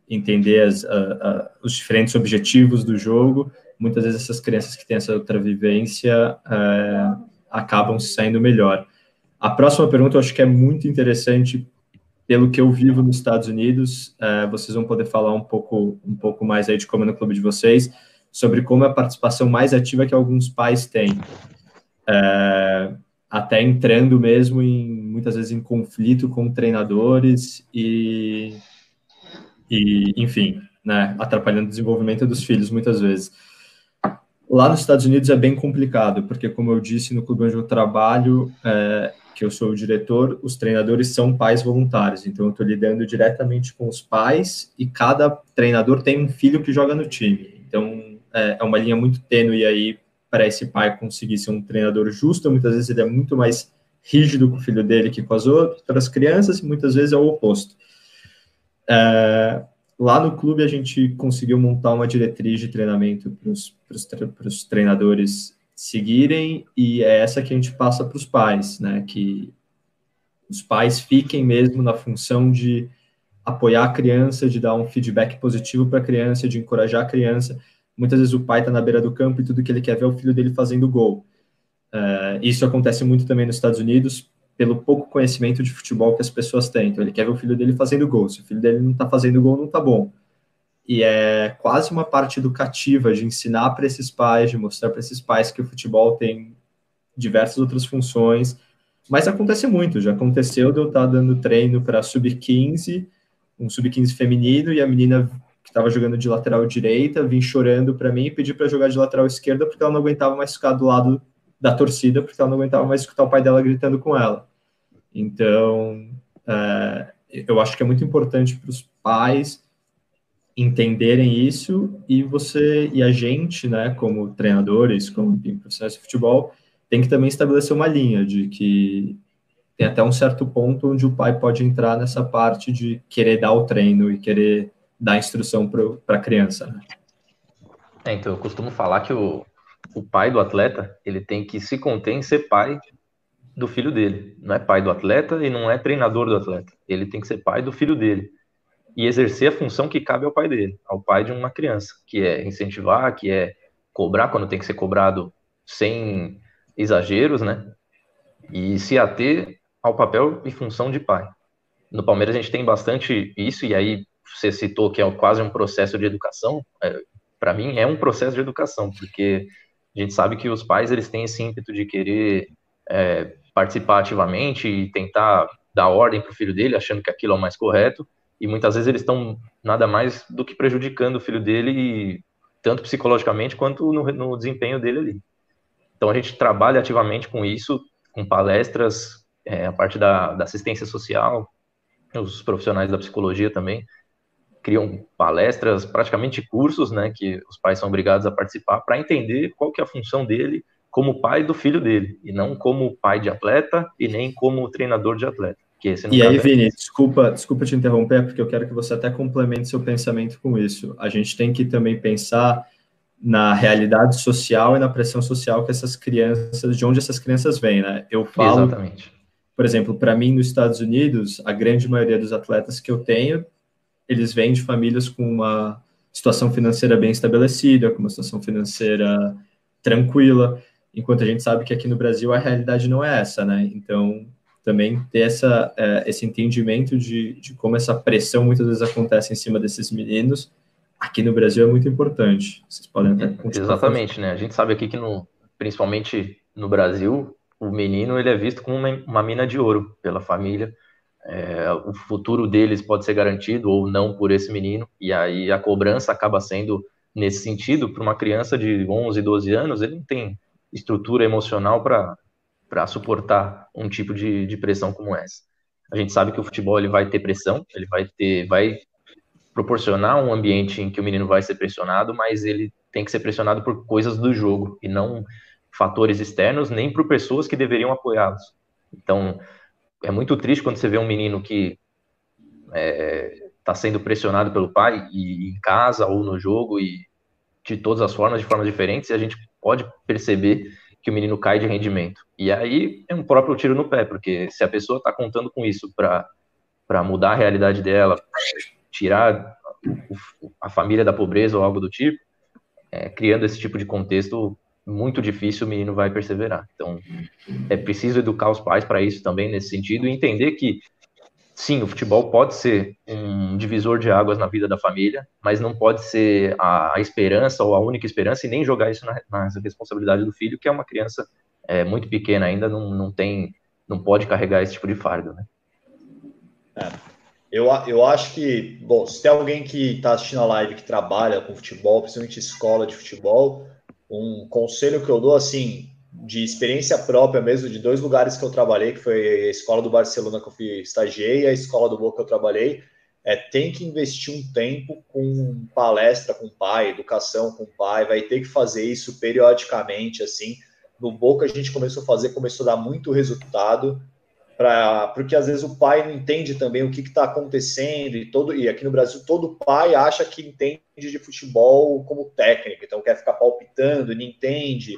Speaker 1: entender os diferentes objetivos do jogo, muitas vezes essas crianças que têm essa outra vivência acabam saindo melhor. A próxima pergunta eu acho que é muito interessante, pelo que eu vivo nos Estados Unidos, vocês vão poder falar um pouco mais aí de como é no clube de vocês, sobre como é a participação mais ativa que alguns pais têm. Até entrando mesmo muitas vezes em conflito com treinadores e enfim, né, atrapalhando o desenvolvimento dos filhos muitas vezes. Lá nos Estados Unidos é bem complicado, porque como eu disse, no clube onde eu trabalho, que eu sou o diretor, os treinadores são pais voluntários, então eu estou lidando diretamente com os pais e cada treinador tem um filho que joga no time. Então é uma linha muito tênue aí para esse pai conseguir ser um treinador justo. Muitas vezes ele é muito mais rígido com o filho dele que com as outras crianças, e muitas vezes é o oposto. Lá no clube a gente conseguiu montar uma diretriz de treinamento para os treinadores seguirem, e é essa que a gente passa para os pais, né, que os pais fiquem mesmo na função de apoiar a criança, de dar um feedback positivo para a criança, de encorajar a criança. Muitas vezes o pai está na beira do campo e tudo que ele quer ver é o filho dele fazendo gol. Isso acontece muito também nos Estados Unidos, pelo pouco conhecimento de futebol que as pessoas têm. Então, ele quer ver o filho dele fazendo gol. Se o filho dele não está fazendo gol, não está bom. E é quase uma parte educativa de ensinar para esses pais, de mostrar para esses pais que o futebol tem diversas outras funções. Mas acontece muito. Já aconteceu de eu estar dando treino para sub-15, um sub-15 feminino, e a menina que estava jogando de lateral direita vir chorando para mim e pedir para jogar de lateral esquerda porque ela não aguentava mais ficar do lado da torcida, porque ela não aguentava mais escutar o pai dela gritando com ela. Então, eu acho que é muito importante para os pais entenderem isso, e a gente, né, como treinadores, como profissionais de futebol, tem que também estabelecer uma linha de que tem até um certo ponto onde o pai pode entrar nessa parte de querer dar o treino e querer dar instrução para a criança, né?
Speaker 3: Então, eu costumo falar que o pai do atleta, ele tem que se conter em ser pai do filho dele. Não é pai do atleta e não é treinador do atleta. Ele tem que ser pai do filho dele e exercer a função que cabe ao pai dele, ao pai de uma criança, que é incentivar, que é cobrar quando tem que ser cobrado sem exageros, né? E se ater ao papel e função de pai. No Palmeiras a gente tem bastante isso, e aí você citou que é quase um processo de educação. Para mim é um processo de educação, porque a gente sabe que os pais eles têm esse ímpeto de querer participar ativamente e tentar dar ordem para o filho dele, achando que aquilo é o mais correto, e muitas vezes eles estão nada mais do que prejudicando o filho dele, tanto psicologicamente quanto no desempenho dele ali. Então a gente trabalha ativamente com isso, com palestras, a parte da assistência social, os profissionais da psicologia também criam palestras, praticamente cursos, né, que os pais são obrigados a participar para entender qual que é a função dele como pai do filho dele, e não como pai de atleta e nem como treinador de atleta. Que esse
Speaker 1: e aí, Vini, desculpa te interromper, porque eu quero que você até complemente seu pensamento com isso. A gente tem que também pensar na realidade social e na pressão social que essas crianças, de onde essas crianças vêm, né? Eu falo, exatamente. Por exemplo, para mim, nos Estados Unidos, a grande maioria dos atletas que eu tenho, eles vêm de famílias com uma situação financeira bem estabelecida, com uma situação financeira tranquila, enquanto a gente sabe que aqui no Brasil a realidade não é essa, né? Então, também ter esse entendimento de como essa pressão muitas vezes acontece em cima desses meninos, aqui no Brasil é muito importante. Vocês podem até continuar.
Speaker 3: Exatamente, né? A gente sabe aqui que, principalmente no Brasil, o menino ele é visto como uma mina de ouro pela família. O futuro deles pode ser garantido ou não por esse menino, e aí a cobrança acaba sendo nesse sentido. Para uma criança de 11, 12 anos, ele não tem estrutura emocional para suportar um tipo de pressão como essa. A gente sabe que o futebol ele vai ter pressão, ele vai proporcionar um ambiente em que o menino vai ser pressionado, mas ele tem que ser pressionado por coisas do jogo e não fatores externos, nem por pessoas que deveriam apoiá-los. Então, é muito triste quando você vê um menino que está sendo pressionado pelo pai, e em casa ou no jogo, e de todas as formas, de formas diferentes, e a gente pode perceber que o menino cai de rendimento. E aí é um próprio tiro no pé, porque se a pessoa está contando com isso para mudar a realidade dela, tirar a família da pobreza ou algo do tipo, criando esse tipo de contexto muito difícil, o menino vai perseverar. Então, é preciso educar os pais para isso também, nesse sentido, e entender que, sim, o futebol pode ser um divisor de águas na vida da família, mas não pode ser a esperança ou a única esperança, e nem jogar isso na responsabilidade do filho, que é uma criança muito pequena ainda, não pode carregar esse tipo de fardo, né?
Speaker 2: Eu acho que, bom, se tem alguém que está assistindo a live que trabalha com futebol, principalmente escola de futebol, um conselho que eu dou, assim, de experiência própria mesmo, de 2 lugares que eu trabalhei, que foi a escola do Barcelona que eu estagiei e a escola do Boca que eu trabalhei, tem que investir um tempo com palestra com o pai, educação com o pai, vai ter que fazer isso periodicamente, assim. No Boca a gente começou a dar muito resultado, porque às vezes o pai não entende também o que está acontecendo, e aqui no Brasil todo pai acha que entende de futebol como técnico, então quer ficar palpitando, não entende,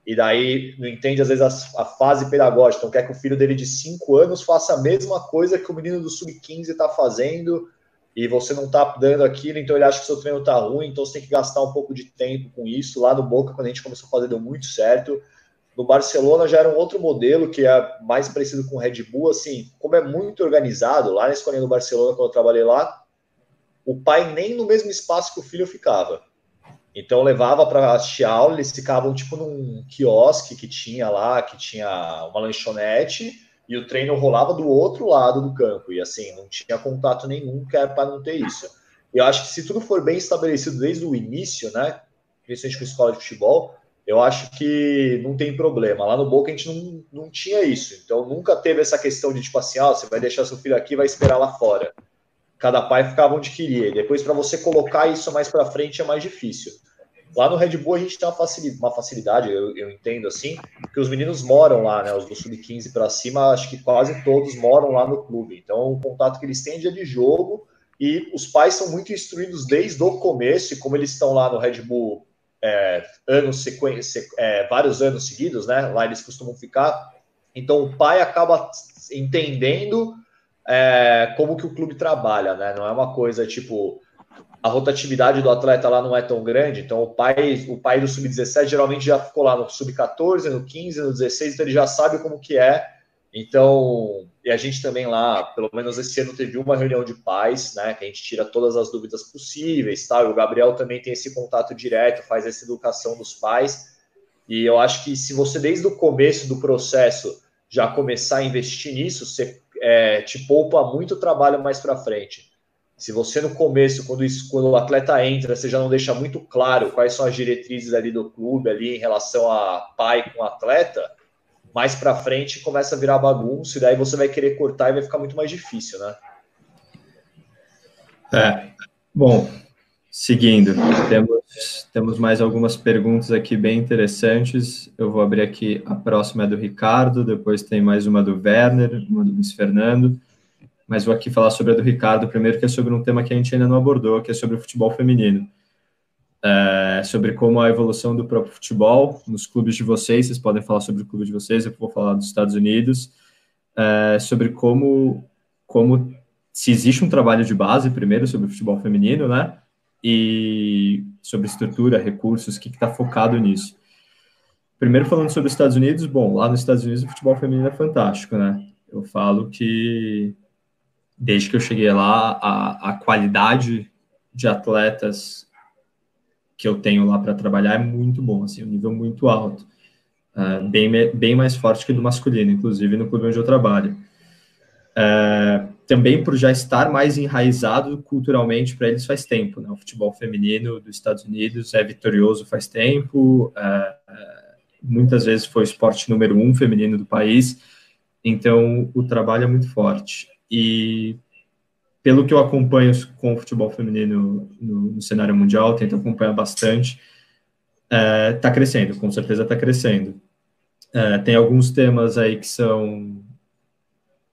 Speaker 2: e daí não entende às vezes a fase pedagógica, então quer que o filho dele de 5 anos faça a mesma coisa que o menino do sub-15 está fazendo, e você não está dando aquilo, então ele acha que o seu treino está ruim, então você tem que gastar um pouco de tempo com isso. Lá no Boca, quando a gente começou a fazer, deu muito certo. No Barcelona já era um outro modelo, que é mais parecido com o Red Bull, assim, como é muito organizado, lá na escolinha do Barcelona, quando eu trabalhei lá, o pai nem no mesmo espaço que o filho ficava. Então levava para assistir aula, eles ficavam tipo num quiosque que tinha lá, que tinha uma lanchonete, e o treino rolava do outro lado do campo, e assim, não tinha contato nenhum, que era para não ter isso. E eu acho que se tudo for bem estabelecido desde o início, né, principalmente com a escola de futebol, eu acho que não tem problema. Lá no Boca a gente não tinha isso. Então nunca teve essa questão de tipo assim, você vai deixar seu filho aqui e vai esperar lá fora. Cada pai ficava onde queria. E depois para você colocar isso mais para frente é mais difícil. Lá no Red Bull a gente tem uma facilidade, eu entendo assim, porque os meninos moram lá, né? Os do Sub-15 para cima, acho que quase todos moram lá no clube. Então o contato que eles têm é dia de jogo e os pais são muito instruídos desde o começo, e como eles estão lá no Red Bull vários anos seguidos, né? Lá eles costumam ficar. Então o pai acaba entendendo como que o clube trabalha, né? Não é uma coisa tipo a rotatividade do atleta lá não é tão grande, então o pai do Sub-17 geralmente já ficou lá no Sub-14, no 15, no 16, então ele já sabe como que é. Então, e a gente também lá, pelo menos esse ano, teve uma reunião de pais, né, que a gente tira todas as dúvidas possíveis, tá? E o Gabriel também tem esse contato direto, faz essa educação dos pais, e eu acho que se você desde o começo do processo já começar a investir nisso, você te poupa muito trabalho mais para frente. Se você no começo, quando o atleta entra, você já não deixa muito claro quais são as diretrizes ali do clube, ali em relação a pai com atleta, mais para frente começa a virar bagunça e daí você vai querer cortar e vai ficar muito mais difícil, né?
Speaker 1: Bom, seguindo, temos mais algumas perguntas aqui bem interessantes. Eu vou abrir aqui, a próxima é do Ricardo, depois tem mais uma do Werner, uma do Luiz Fernando. Mas vou aqui falar sobre a do Ricardo primeiro, que é sobre um tema que a gente ainda não abordou, que é sobre o futebol feminino. Sobre como a evolução do próprio futebol nos clubes de vocês podem falar sobre o clube de vocês, eu vou falar dos Estados Unidos, sobre como se existe um trabalho de base primeiro sobre o futebol feminino, né? E sobre estrutura, recursos, o que está focado nisso. Primeiro falando sobre os Estados Unidos, bom, lá nos Estados Unidos o futebol feminino é fantástico, né? Eu falo que desde que eu cheguei lá, a qualidade de atletas que eu tenho lá para trabalhar é muito bom, assim, um nível muito alto, bem mais forte que do masculino, inclusive no clube onde eu trabalho. Também por já estar mais enraizado culturalmente para eles faz tempo, né? O futebol feminino dos Estados Unidos é vitorioso faz tempo, muitas vezes foi o esporte número 1 feminino do país, então o trabalho é muito forte. E pelo que eu acompanho com o futebol feminino no cenário mundial, tento acompanhar bastante, está crescendo, com certeza está crescendo. Tem alguns temas aí que são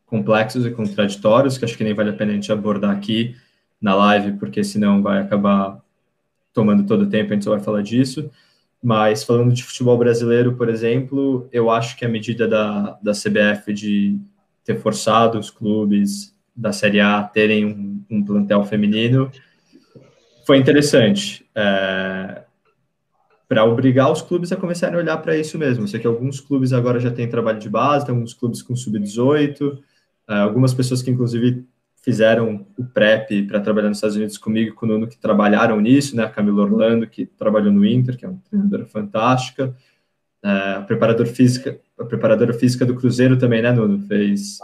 Speaker 1: complexos e contraditórios, que acho que nem vale a pena a gente abordar aqui na live, porque senão vai acabar tomando todo o tempo, a gente só vai falar disso. Mas falando de futebol brasileiro, por exemplo, eu acho que a medida da CBF de ter forçado os clubes da Série A terem um plantel feminino foi interessante, para obrigar os clubes a começarem a olhar para isso mesmo. Eu sei que alguns clubes agora já têm trabalho de base, tem alguns clubes com sub-18, algumas pessoas que inclusive fizeram o PrEP para trabalhar nos Estados Unidos comigo, com o Nuno, que trabalharam nisso, né? A Camila Orlando, que trabalhou no Inter, que é uma treinadora fantástica. A preparadora física do Cruzeiro também, né, Nuno? Fez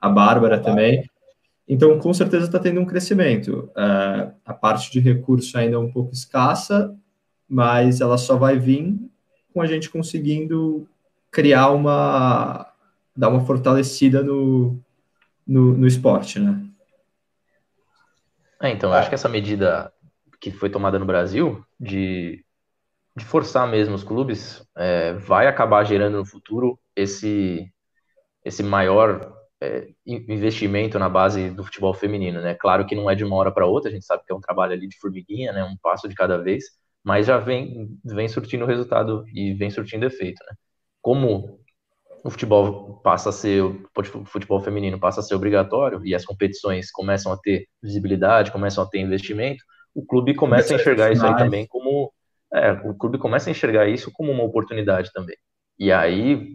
Speaker 1: a Bárbara também. Então, com certeza está tendo um crescimento. A parte de recurso ainda é um pouco escassa, mas ela só vai vir com a gente conseguindo criar dar uma fortalecida no esporte, né?
Speaker 3: Então, eu acho que essa medida que foi tomada no Brasil, de forçar mesmo os clubes, vai acabar gerando no futuro esse maior investimento na base do futebol feminino, né? Claro que não é de uma hora para outra, a gente sabe que é um trabalho ali de formiguinha, né? Um passo de cada vez, mas já vem surtindo resultado e vem surtindo efeito, né? Como o futebol feminino passa a ser obrigatório e as competições começam a ter visibilidade, começam a ter investimento, o clube começa a enxergar isso aí também como uma oportunidade também. E aí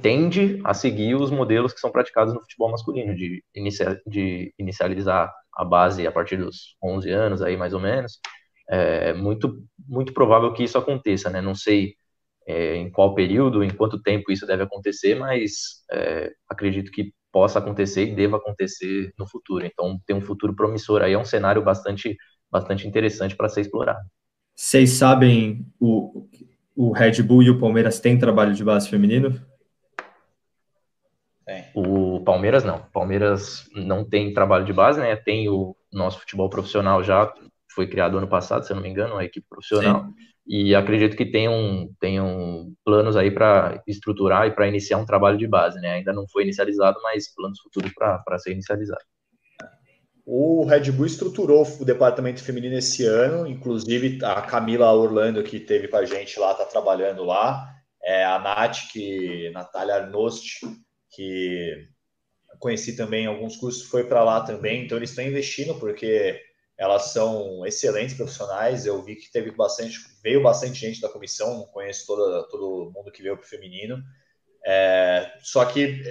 Speaker 3: tende a seguir os modelos que são praticados no futebol masculino, de inicializar a base a partir dos 11 anos, aí mais ou menos. É muito, muito provável que isso aconteça, né? Não sei em qual período, em quanto tempo isso deve acontecer, mas acredito que possa acontecer e deva acontecer no futuro. Então, tem um futuro promissor aí, é um cenário bastante interessante para ser explorado.
Speaker 1: Vocês sabem, o Red Bull e o Palmeiras têm trabalho de base feminino?
Speaker 3: O Palmeiras não. O Palmeiras não tem trabalho de base, né? Tem o nosso futebol profissional já foi criado ano passado, se eu não me engano, uma equipe profissional.
Speaker 1: Sim.
Speaker 3: E acredito que tenham planos aí para estruturar e para iniciar um trabalho de base, né? Ainda não foi inicializado, mas planos futuros para ser inicializado.
Speaker 2: O Red Bull estruturou o departamento feminino esse ano, inclusive a Camila Orlando, que teve com a gente lá, está trabalhando lá, a Natália Arnost, que conheci também em alguns cursos, foi para lá também, então eles estão investindo porque elas são excelentes profissionais. Eu vi que veio bastante gente da comissão, não conheço todo mundo que veio para o feminino, só que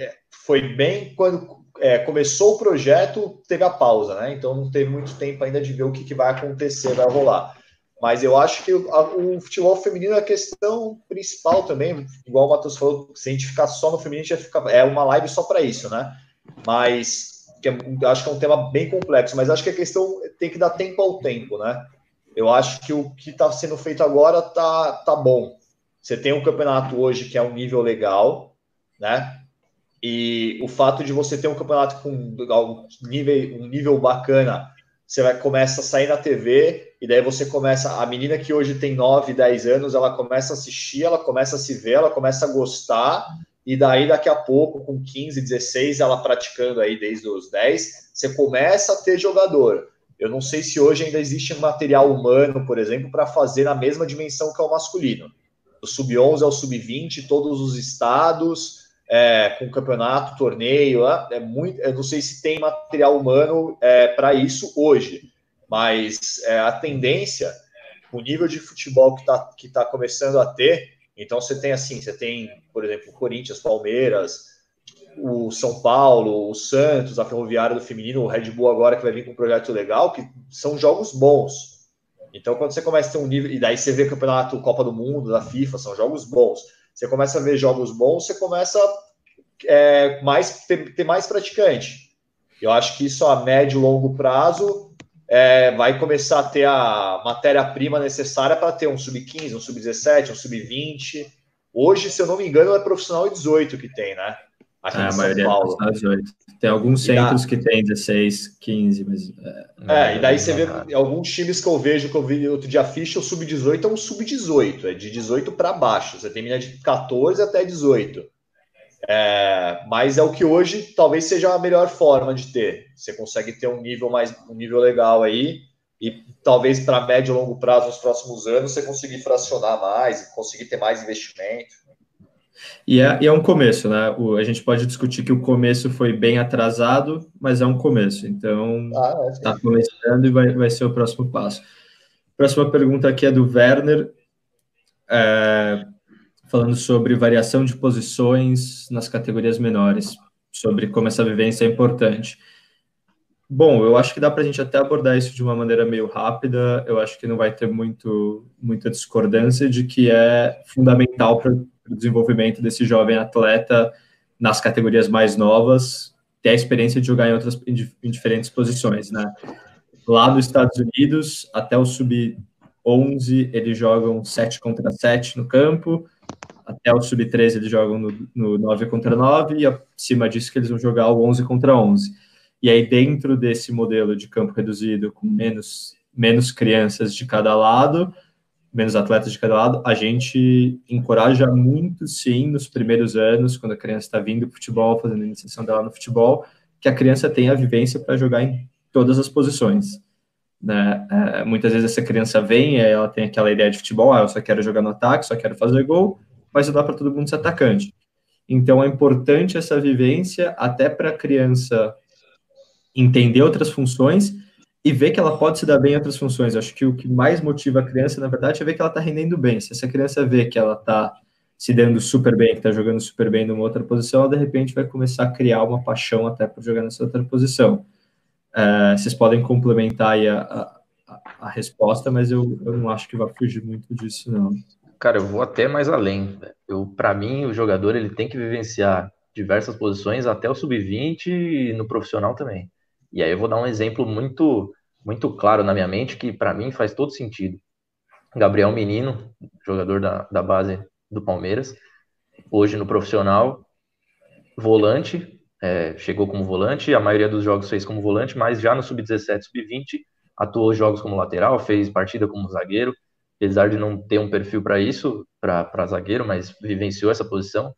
Speaker 2: foi bem quando começou o projeto, teve a pausa, né? Então não teve muito tempo ainda de ver o que vai acontecer, vai rolar. Mas eu acho que o futebol feminino é a questão principal também, igual o Matheus falou, se a gente ficar só no feminino, é uma live só para isso, né? Mas acho que é um tema bem complexo, mas acho que a questão tem que dar tempo ao tempo, né? Eu acho que o que está sendo feito agora tá bom. Você tem um campeonato hoje que é um nível legal, né? E o fato de você ter um campeonato com um nível bacana, começa a sair na TV, e daí você começa, a menina que hoje tem 9, 10 anos, ela começa a assistir, ela começa a se ver, ela começa a gostar, e daí daqui a pouco, com 15, 16, ela praticando aí desde os 10, você começa a ter jogador. Eu não sei se hoje ainda existe um material humano, por exemplo, para fazer na mesma dimensão que é o masculino. Do sub-11 ao sub-20, todos os estados, com campeonato, torneio, eu não sei se tem material humano para isso hoje, mas a tendência, o nível de futebol que tá começando a ter, então você tem, por exemplo, o Corinthians, Palmeiras, o São Paulo, o Santos, a Ferroviária do feminino, o Red Bull agora que vai vir com um projeto legal, que são jogos bons. Então, quando você começa a ter um nível, e daí você vê campeonato Copa do Mundo, da FIFA, são jogos bons. Você começa a ver jogos bons, você começa a ter mais praticante. Eu acho que isso a médio e longo prazo vai começar a ter a matéria-prima necessária para ter um sub-15, um sub-17, um sub-20. Hoje, se eu não me engano, é profissional 18 que tem, né? Aqui em São Paulo.
Speaker 1: É 18. Tem alguns centros que tem 16, 15, mas...
Speaker 2: e daí você vê alguns times que eu vi outro dia, a ficha, o sub-18 é um sub-18, é de 18 para baixo. Você termina de 14 até 18. Mas é o que hoje talvez seja a melhor forma de ter. Você consegue ter um nível legal aí, e talvez para médio e longo prazo, nos próximos anos, você conseguir fracionar mais, conseguir ter mais investimento.
Speaker 1: E é um começo, né? A gente pode discutir que o começo foi bem atrasado, mas é um começo. Então, está começando e vai ser o próximo passo. Próxima pergunta aqui é do Werner, falando sobre variação de posições nas categorias menores, sobre como essa vivência é importante. Bom, eu acho que dá para a gente até abordar isso de uma maneira meio rápida. Eu acho que não vai ter muita discordância de que é fundamental para o desenvolvimento desse jovem atleta nas categorias mais novas, ter a experiência de jogar em diferentes posições, né? Lá nos Estados Unidos, até o sub-11, eles jogam 7 contra 7 no campo, até o sub-13 eles jogam no 9 contra 9, e acima disso que eles vão jogar o 11 contra 11. E aí, dentro desse modelo de campo reduzido, com menos crianças de cada lado, menos atletas de cada lado, a gente encoraja muito, sim, nos primeiros anos, quando a criança está vindo para o futebol, fazendo a iniciação dela no futebol, que a criança tenha a vivência para jogar em todas as posições. Né? Muitas vezes essa criança vem, ela tem aquela ideia de futebol, eu só quero jogar no ataque, só quero fazer gol, mas não dá para todo mundo ser atacante. Então, é importante essa vivência até para a criança entender outras funções e ver que ela pode se dar bem em outras funções. Eu acho que o que mais motiva a criança, na verdade, é ver que ela está rendendo bem. Se essa criança vê que ela está se dando super bem, que está jogando super bem numa outra posição, ela, de repente, vai começar a criar uma paixão até por jogar nessa outra posição. Vocês podem complementar aí a resposta, mas eu não acho que vai fugir muito disso, não.
Speaker 3: Cara, eu vou até mais além. Para mim, o jogador ele tem que vivenciar diversas posições até o sub-20 e no profissional também. E aí eu vou dar um exemplo muito, muito claro na minha mente, que para mim faz todo sentido. Gabriel Menino, jogador da base do Palmeiras, hoje no profissional, volante, chegou como volante, a maioria dos jogos fez como volante, mas já no sub-17, sub-20, atuou jogos como lateral, fez partida como zagueiro, apesar de não ter um perfil para isso, para zagueiro, mas vivenciou essa posição.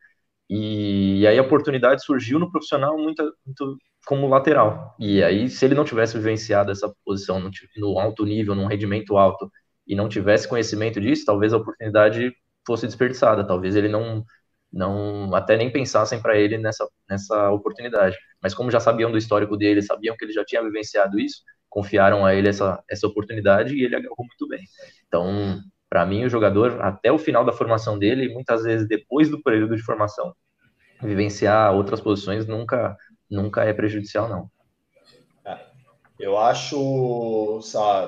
Speaker 3: E aí a oportunidade surgiu no profissional muito como lateral. E aí, se ele não tivesse vivenciado essa posição no alto nível, num rendimento alto, e não tivesse conhecimento disso, talvez a oportunidade fosse desperdiçada. Talvez ele não até nem pensassem para ele nessa oportunidade. Mas como já sabiam do histórico dele, sabiam que ele já tinha vivenciado isso, confiaram a ele essa oportunidade e ele agarrou muito bem. Então, para mim, o jogador, até o final da formação dele, muitas vezes depois do período de formação, vivenciar outras posições nunca é prejudicial, não.
Speaker 2: Eu acho,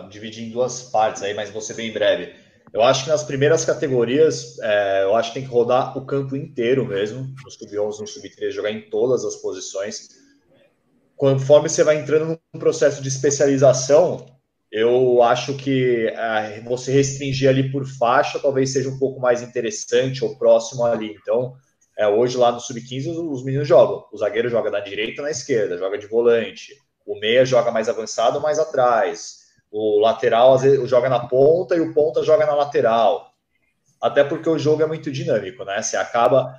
Speaker 2: dividir em duas partes aí, mas vou ser bem breve. Eu acho que nas primeiras categorias, eu acho que tem que rodar o campo inteiro mesmo, no sub-11, no sub-13, jogar em todas as posições. Conforme você vai entrando num processo de especialização, eu acho que você restringir ali por faixa talvez seja um pouco mais interessante ou próximo ali. Então, hoje lá no sub-15 os meninos jogam. O zagueiro joga na direita, na esquerda, joga de volante. O meia joga mais avançado, mais atrás. O lateral às vezes joga na ponta e o ponta joga na lateral. Até porque o jogo é muito dinâmico, né? Você acaba...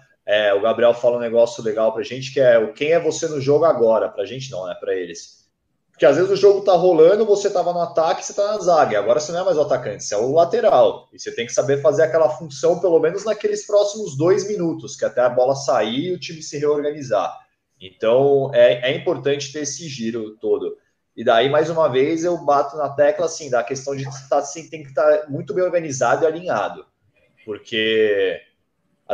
Speaker 2: o Gabriel fala um negócio legal pra gente, que é quem é você no jogo agora. Pra gente não, né? Pra eles. Porque às vezes o jogo tá rolando, você tava no ataque, você tá na zaga. E agora você não é mais o atacante, você é o lateral. E você tem que saber fazer aquela função, pelo menos naqueles próximos 2 minutos, que até a bola sair e o time se reorganizar. Então, é importante ter esse giro todo. E daí, mais uma vez, eu bato na tecla, assim, da questão de tem que estar muito bem organizado e alinhado. Porque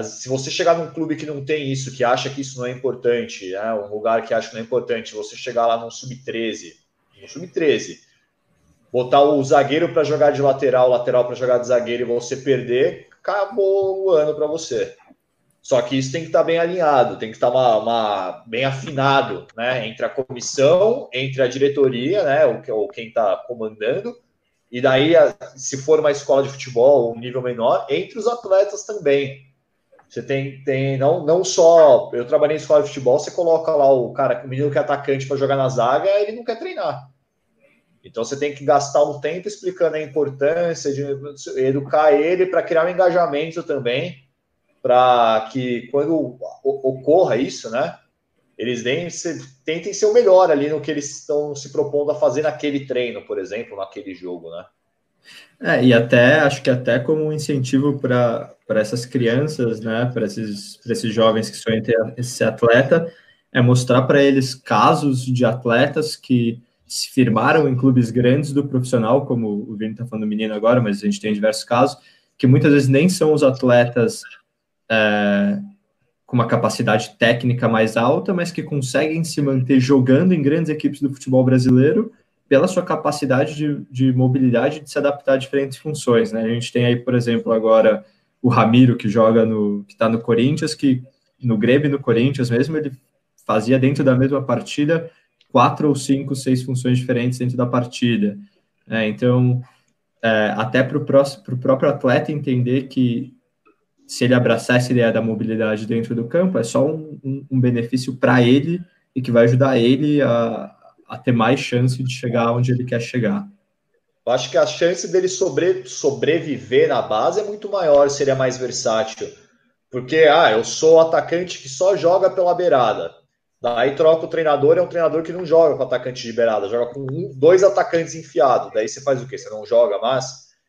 Speaker 2: se você chegar num clube que não tem isso, que acha que isso não é importante, né, um lugar que acha que não é importante, você chegar lá no sub-13, botar o zagueiro para jogar de lateral para jogar de zagueiro e você perder, acabou o ano para você. Só que isso tem que estar bem alinhado, tem que estar bem afinado, né, entre a comissão, entre a diretoria, né, ou quem está comandando, e daí, se for uma escola de futebol, um nível menor, entre os atletas também. Você tem não só... Eu trabalhei em escola de futebol, você coloca lá o menino que é atacante para jogar na zaga, ele não quer treinar. Então você tem que gastar um tempo explicando a importância de educar ele para criar um engajamento também, para que quando ocorra isso, né, eles tentem ser o melhor ali no que eles estão se propondo a fazer naquele treino, por exemplo, naquele jogo, né?
Speaker 1: E acho que até como um incentivo para essas crianças, né, para esses jovens que sonham ter esse atleta, é mostrar para eles casos de atletas que se firmaram em clubes grandes do profissional, como o Vini está falando do menino agora, mas a gente tem diversos casos, que muitas vezes nem são os atletas com uma capacidade técnica mais alta, mas que conseguem se manter jogando em grandes equipes do futebol brasileiro pela sua capacidade de mobilidade de se adaptar a diferentes funções, né? A gente tem aí, por exemplo, agora o Ramiro, que está no Corinthians, que no Grêmio, no Corinthians mesmo, ele fazia dentro da mesma partida 4 ou 5, 6 funções diferentes dentro da partida. Então, até para o próprio atleta entender que se ele abraçar essa ideia da mobilidade dentro do campo, é só um benefício para ele e que vai ajudar ele a ter mais chance de chegar onde ele quer chegar.
Speaker 2: Eu acho que a chance dele sobreviver na base é muito maior, seria mais versátil. Porque, eu sou atacante que só joga pela beirada. Daí troca o treinador, é um treinador que não joga com atacante de beirada, joga com 2 atacantes enfiados. Daí você faz o quê? Você não joga mais?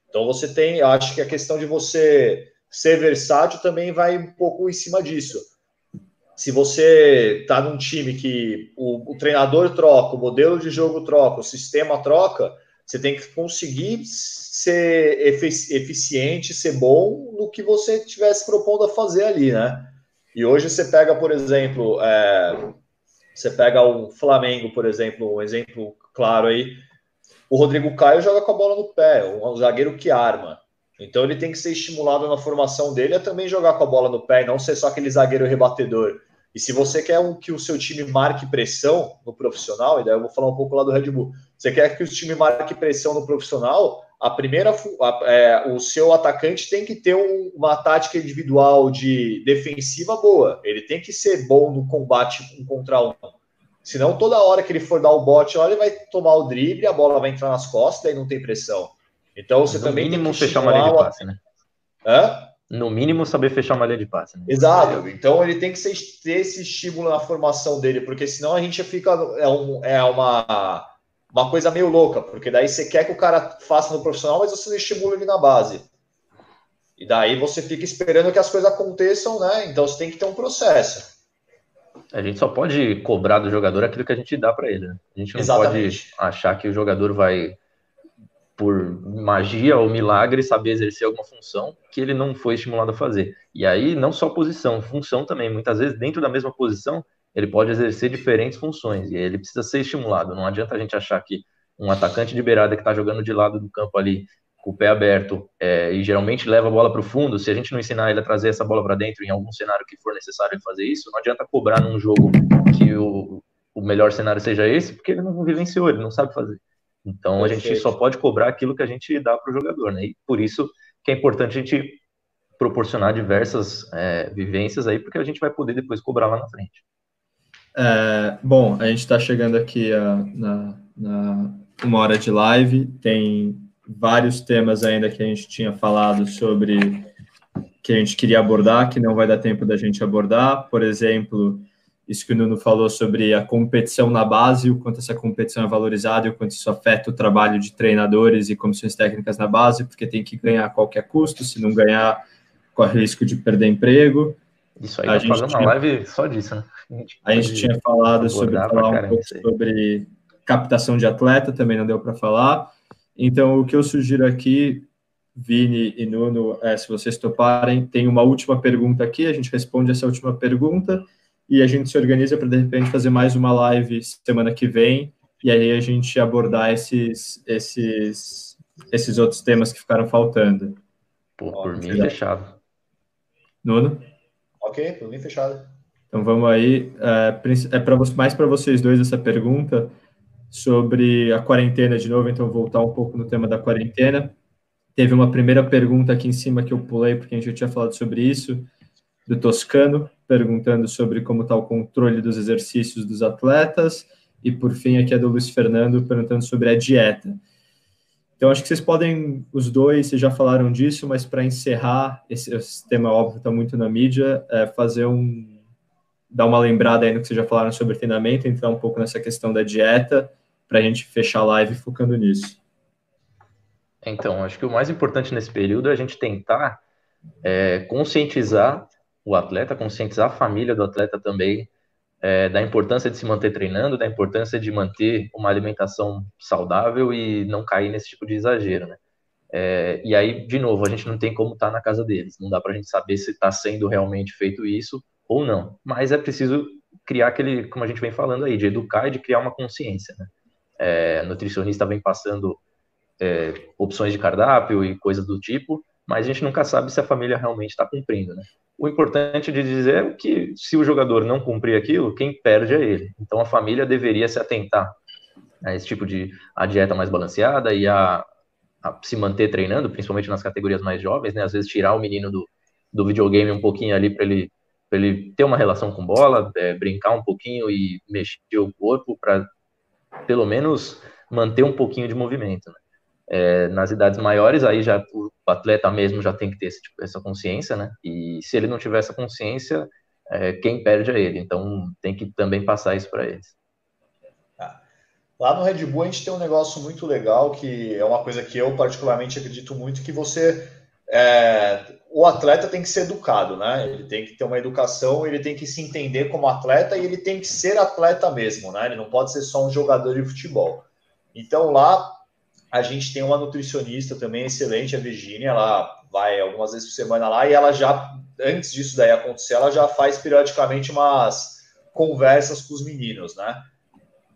Speaker 2: Então você tem, eu acho que a questão de você ser versátil também vai um pouco em cima disso. Se você está num time que o treinador troca, o modelo de jogo troca, o sistema troca, você tem que conseguir ser eficiente, ser bom no que você estivesse propondo a fazer ali, né? E hoje você pega, por exemplo, você pega o Flamengo, por exemplo, um exemplo claro aí, o Rodrigo Caio joga com a bola no pé, um zagueiro que arma. Então ele tem que ser estimulado na formação dele a também jogar com a bola no pé e não ser só aquele zagueiro rebatedor. E se você quer que o seu time marque pressão no profissional, e daí eu vou falar um pouco lá do Red Bull, você quer que o time marque pressão no profissional, o seu atacante tem que ter uma tática individual de defensiva boa. Ele tem que ser bom no combate 1 contra 1. Senão, toda hora que ele for dar o bote lá, ele vai tomar o drible, a bola vai entrar nas costas, daí não tem pressão. Então, você também tem que
Speaker 3: fechar uma linha de passe, né?
Speaker 2: Hã?
Speaker 3: No mínimo, saber fechar uma linha de passe, né?
Speaker 2: Exato. Então, ele tem que ter esse estímulo na formação dele, porque senão a gente fica... uma coisa meio louca, porque daí você quer que o cara faça no profissional, mas você não estimula ele na base. E daí você fica esperando que as coisas aconteçam, né? Então, você tem que ter um processo.
Speaker 3: A gente só pode cobrar do jogador aquilo que a gente dá para ele, né? A gente não pode achar que o jogador vai, por magia ou milagre, saber exercer alguma função que ele não foi estimulado a fazer. E aí, não só posição, função também. Muitas vezes, dentro da mesma posição, ele pode exercer diferentes funções. E aí ele precisa ser estimulado. Não adianta a gente achar que um atacante de beirada que está jogando de lado do campo ali, com o pé aberto, e geralmente leva a bola para o fundo, se a gente não ensinar ele a trazer essa bola para dentro em algum cenário que for necessário ele fazer isso, não adianta cobrar num jogo que o melhor cenário seja esse, porque ele não vivenciou, ele não sabe fazer. Então, a gente só pode cobrar aquilo que a gente dá para o jogador, né? E por isso que é importante a gente proporcionar diversas vivências aí, porque a gente vai poder depois cobrar lá na frente.
Speaker 1: Bom, a gente está chegando aqui na 1 hora de live, tem vários temas ainda que a gente tinha falado sobre, que a gente queria abordar, que não vai dar tempo da gente abordar, por exemplo... Isso que o Nuno falou sobre a competição na base, o quanto essa competição é valorizada e o quanto isso afeta o trabalho de treinadores e comissões técnicas na base, porque tem que ganhar a qualquer custo, se não ganhar, corre risco de perder emprego.
Speaker 3: Isso aí, fazer uma live só disso, né?
Speaker 1: A gente tinha falado sobre falar um pouco sobre captação de atleta, também não deu para falar. Então, o que eu sugiro aqui, Vini e Nuno, se vocês toparem, tem uma última pergunta aqui, a gente responde essa última pergunta, e a gente se organiza para, de repente, fazer mais uma live semana que vem, e aí a gente abordar esses outros temas que ficaram faltando.
Speaker 3: Por mim, fechado.
Speaker 1: Nuno?
Speaker 2: Ok, por mim, fechado.
Speaker 1: Então, vamos aí. Mais para vocês dois essa pergunta sobre a quarentena de novo, então voltar um pouco no tema da quarentena. Teve uma primeira pergunta aqui em cima que eu pulei, porque a gente já tinha falado sobre isso, do Toscano, perguntando sobre como está o controle dos exercícios dos atletas, e por fim aqui é do Luiz Fernando, perguntando sobre a dieta. Então acho que vocês podem, os dois, vocês já falaram disso, mas para encerrar, esse tema óbvio está muito na mídia, dar uma lembrada aí no que vocês já falaram sobre treinamento, entrar um pouco nessa questão da dieta, para a gente fechar a live focando nisso.
Speaker 3: Então, acho que o mais importante nesse período é a gente tentar conscientizar o atleta, conscientizar a família do atleta também, da importância de se manter treinando, da importância de manter uma alimentação saudável e não cair nesse tipo de exagero, né? E aí, de novo, a gente não tem como estar na casa deles, não dá para a gente saber se está sendo realmente feito isso ou não, mas é preciso criar aquele, como a gente vem falando aí, de educar e de criar uma consciência, né? Nutricionista vem passando opções de cardápio e coisas do tipo, mas a gente nunca sabe se a família realmente está cumprindo, né? O importante de dizer é que se o jogador não cumprir aquilo, quem perde é ele. Então a família deveria se atentar a esse tipo de dieta mais balanceada e a se manter treinando, principalmente nas categorias mais jovens, né? Às vezes tirar o menino do videogame um pouquinho ali para ele ter uma relação com bola, brincar um pouquinho e mexer o corpo para pelo menos manter um pouquinho de movimento, né? Nas idades maiores, aí já o atleta mesmo já tem que ter essa consciência, né? E se ele não tiver essa consciência, quem perde é ele. Então tem que também passar isso para eles.
Speaker 2: Lá no Red Bull a gente tem um negócio muito legal, que é uma coisa que eu particularmente acredito muito, que o atleta tem que ser educado, né? Ele tem que ter uma educação, ele tem que se entender como atleta e ele tem que ser atleta mesmo, né? Ele não pode ser só um jogador de futebol. Então lá a gente tem uma nutricionista também excelente, a Virgínia, ela vai algumas vezes por semana lá e ela já, antes disso daí acontecer, ela já faz periodicamente umas conversas com os meninos, né?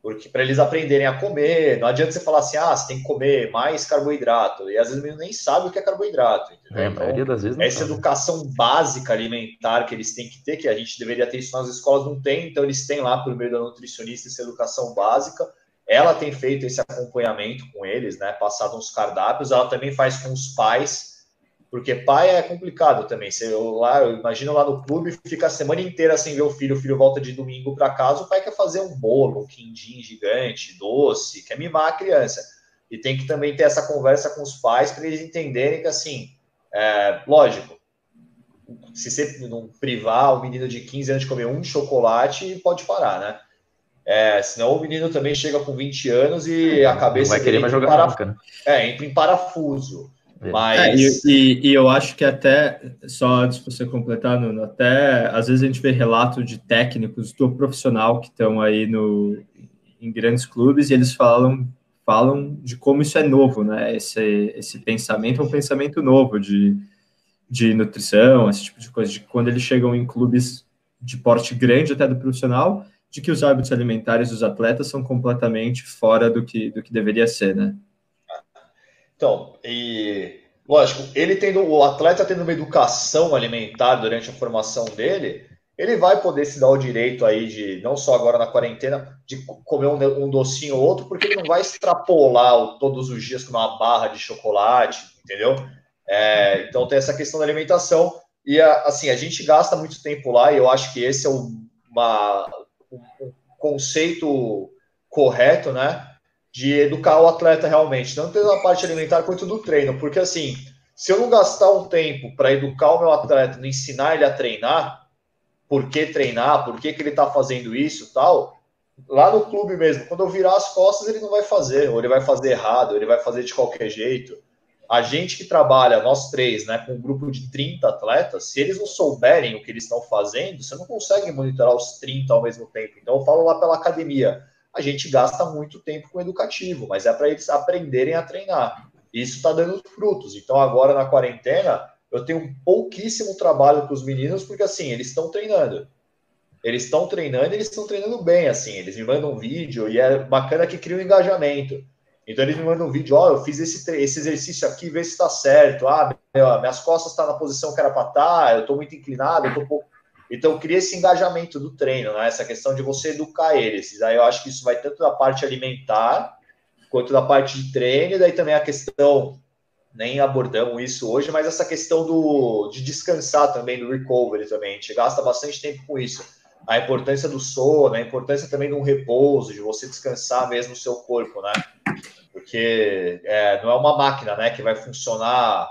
Speaker 2: Porque para eles aprenderem a comer, não adianta você falar assim, você tem que comer mais carboidrato, e às vezes o menino nem sabe o que é carboidrato, entendeu?
Speaker 3: A maioria das vezes não
Speaker 2: essa
Speaker 3: sabe.
Speaker 2: Educação básica alimentar que eles têm que ter, que a gente deveria ter isso nas escolas, não tem, então eles têm lá por meio da nutricionista essa educação básica, ela tem feito esse acompanhamento com eles, né, passado uns cardápios, ela também faz com os pais, Porque pai é complicado também. Eu imagino lá no clube, fica a semana inteira sem ver o filho volta de domingo para casa, o pai quer fazer um bolo, um quindim gigante, doce, quer mimar a criança. E tem que também ter essa conversa com os pais para eles entenderem que, assim, lógico, se você não privar o menino de 15 anos de comer um chocolate, pode parar, né? Senão o menino também chega com 20 anos e a cabeça
Speaker 3: vai querer
Speaker 2: dele
Speaker 3: mais jogar nunca, né?
Speaker 2: entra em parafuso.
Speaker 1: Mas... E eu acho que até, só antes de você completar, Nuno, até às vezes a gente vê relato de técnicos do profissional que estão aí em grandes clubes e eles falam de como isso é novo, né? Esse pensamento é um pensamento novo de nutrição, esse tipo de coisa, de quando eles chegam em clubes de porte grande até do profissional, de que os hábitos alimentares dos atletas são completamente fora do que deveria ser, né?
Speaker 2: Então, lógico, o atleta tendo uma educação alimentar durante a formação dele, ele vai poder se dar o direito aí de, não só agora na quarentena, de comer um docinho ou outro, porque ele não vai extrapolar todos os dias com uma barra de chocolate, entendeu? Então tem essa questão da alimentação e assim, a gente gasta muito tempo lá e eu acho que esse é um conceito correto, né? De educar o atleta realmente, tanto na parte alimentar quanto do treino, porque assim, se eu não gastar um tempo para educar o meu atleta, não ensinar ele a treinar, por que treinar, por que ele está fazendo isso, tal, lá no clube mesmo, quando eu virar as costas, ele não vai fazer, ou ele vai fazer errado, ou ele vai fazer de qualquer jeito. A gente que trabalha, nós três, né, com um grupo de 30 atletas, se eles não souberem o que eles estão fazendo, você não consegue monitorar os 30 ao mesmo tempo. Então eu falo lá pela academia, a gente gasta muito tempo com educativo, mas é para eles aprenderem a treinar. Isso está dando frutos. Então agora na quarentena, eu tenho pouquíssimo trabalho com os meninos, porque assim, eles estão treinando. Eles estão treinando bem, assim, eles me mandam um vídeo e é bacana que cria um engajamento. Então eles me mandam um vídeo, eu fiz esse exercício aqui, vê se está certo. Minhas costas estão na posição que era para estar, eu estou muito inclinado, eu estou pouco. Então cria esse engajamento do treino, né? Essa questão de você educar eles. Aí eu acho que isso vai tanto da parte alimentar quanto da parte de treino, e daí também a questão, nem abordamos isso hoje, mas essa questão de descansar também, do recovery também. A gente gasta bastante tempo com isso. A importância do sono, a importância também do repouso, de você descansar mesmo o seu corpo, né? Porque não é uma máquina, né, que vai funcionar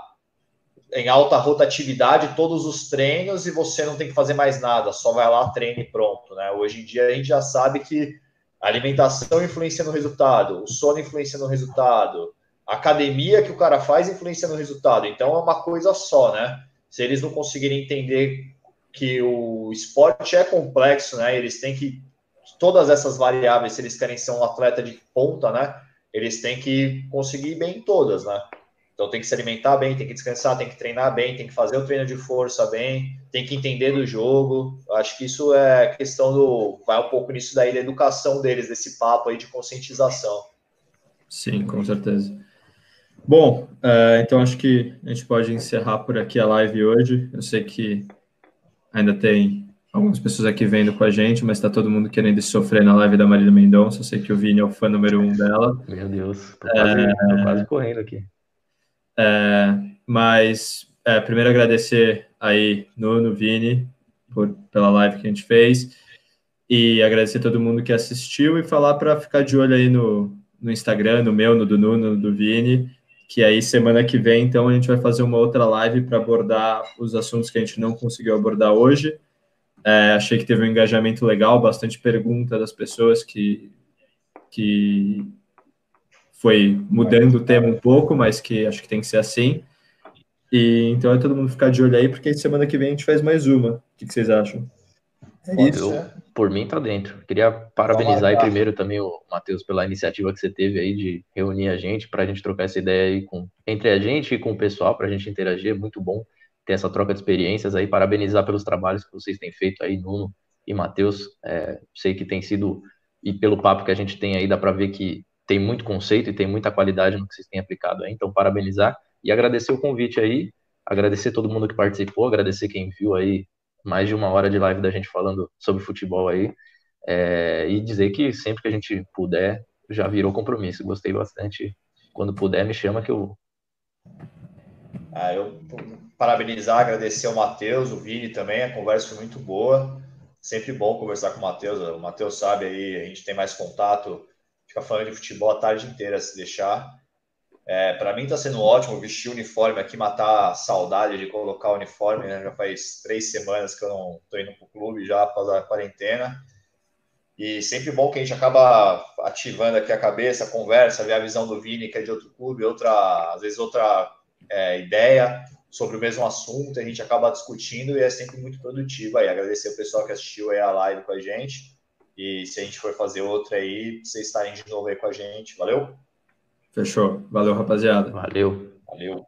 Speaker 2: em alta rotatividade todos os treinos e você não tem que fazer mais nada, só vai lá, treina e pronto, né? Hoje em dia a gente já sabe que a alimentação influencia no resultado, o sono influencia no resultado, a academia que o cara faz influencia no resultado. Então é uma coisa só, né? Se eles não conseguirem entender que o esporte é complexo, né? Eles têm que todas essas variáveis, se eles querem ser um atleta de ponta, né? Eles têm que conseguir bem em todas, né? Então tem que se alimentar bem, tem que descansar, tem que treinar bem, tem que fazer o treino de força bem, tem que entender do jogo. Acho que isso é questão vai um pouco nisso daí da educação deles, desse papo aí de conscientização.
Speaker 1: Sim, com certeza. Bom, então acho que a gente pode encerrar por aqui a live hoje. Eu sei que ainda tem algumas pessoas aqui vendo com a gente, mas está todo mundo querendo sofrer na live da Marília Mendonça. Eu sei que o Vini é o fã número 1 dela.
Speaker 3: Meu Deus, tô quase correndo aqui.
Speaker 1: Mas primeiro agradecer aí Nuno, Vini, pela live que a gente fez, e agradecer a todo mundo que assistiu e falar para ficar de olho aí no Instagram, no meu, no do Nuno, no do Vini, que aí semana que vem, então, a gente vai fazer uma outra live para abordar os assuntos que a gente não conseguiu abordar hoje. Achei que teve um engajamento legal, bastante pergunta das pessoas que foi mudando o tema um pouco, mas que acho que tem que ser assim. E então todo mundo ficar de olho aí, porque semana que vem a gente faz mais uma. O que vocês acham?
Speaker 3: Por mim tá dentro. Queria parabenizar aí primeiro também o Matheus pela iniciativa que você teve aí de reunir a gente, para a gente trocar essa ideia aí entre a gente e com o pessoal, para a gente interagir. É muito bom ter essa troca de experiências aí. Parabenizar pelos trabalhos que vocês têm feito aí, Nuno e Matheus. Sei que tem sido, e pelo papo que a gente tem aí, dá para ver que tem muito conceito e tem muita qualidade no que vocês têm aplicado aí. Então, parabenizar e agradecer o convite aí, agradecer todo mundo que participou, agradecer quem viu aí mais de 1 hora de live da gente falando sobre futebol aí, e dizer que sempre que a gente puder, já virou compromisso. Gostei bastante. Quando puder, me chama que eu...
Speaker 2: Eu parabenizar, agradecer ao Matheus, o Vini também, a conversa foi muito boa. Sempre bom conversar com o Matheus sabe aí, a gente tem mais contato, fica falando de futebol a tarde inteira, se deixar. Para mim está sendo ótimo vestir o uniforme aqui, matar a saudade de colocar o uniforme, né? Já faz 3 semanas que eu não estou indo para o clube já após a quarentena. E sempre bom que a gente acaba ativando aqui a cabeça, a conversa, ver a visão do Vini, que é de outro clube, às vezes outra ideia sobre o mesmo assunto, a gente acaba discutindo e é sempre muito produtivo aí. Agradecer o pessoal que assistiu aí a live com a gente. E se a gente for fazer outra aí, vocês estarem de novo aí com a gente. Valeu?
Speaker 1: Fechou. Valeu, rapaziada.
Speaker 3: Valeu.
Speaker 2: Valeu.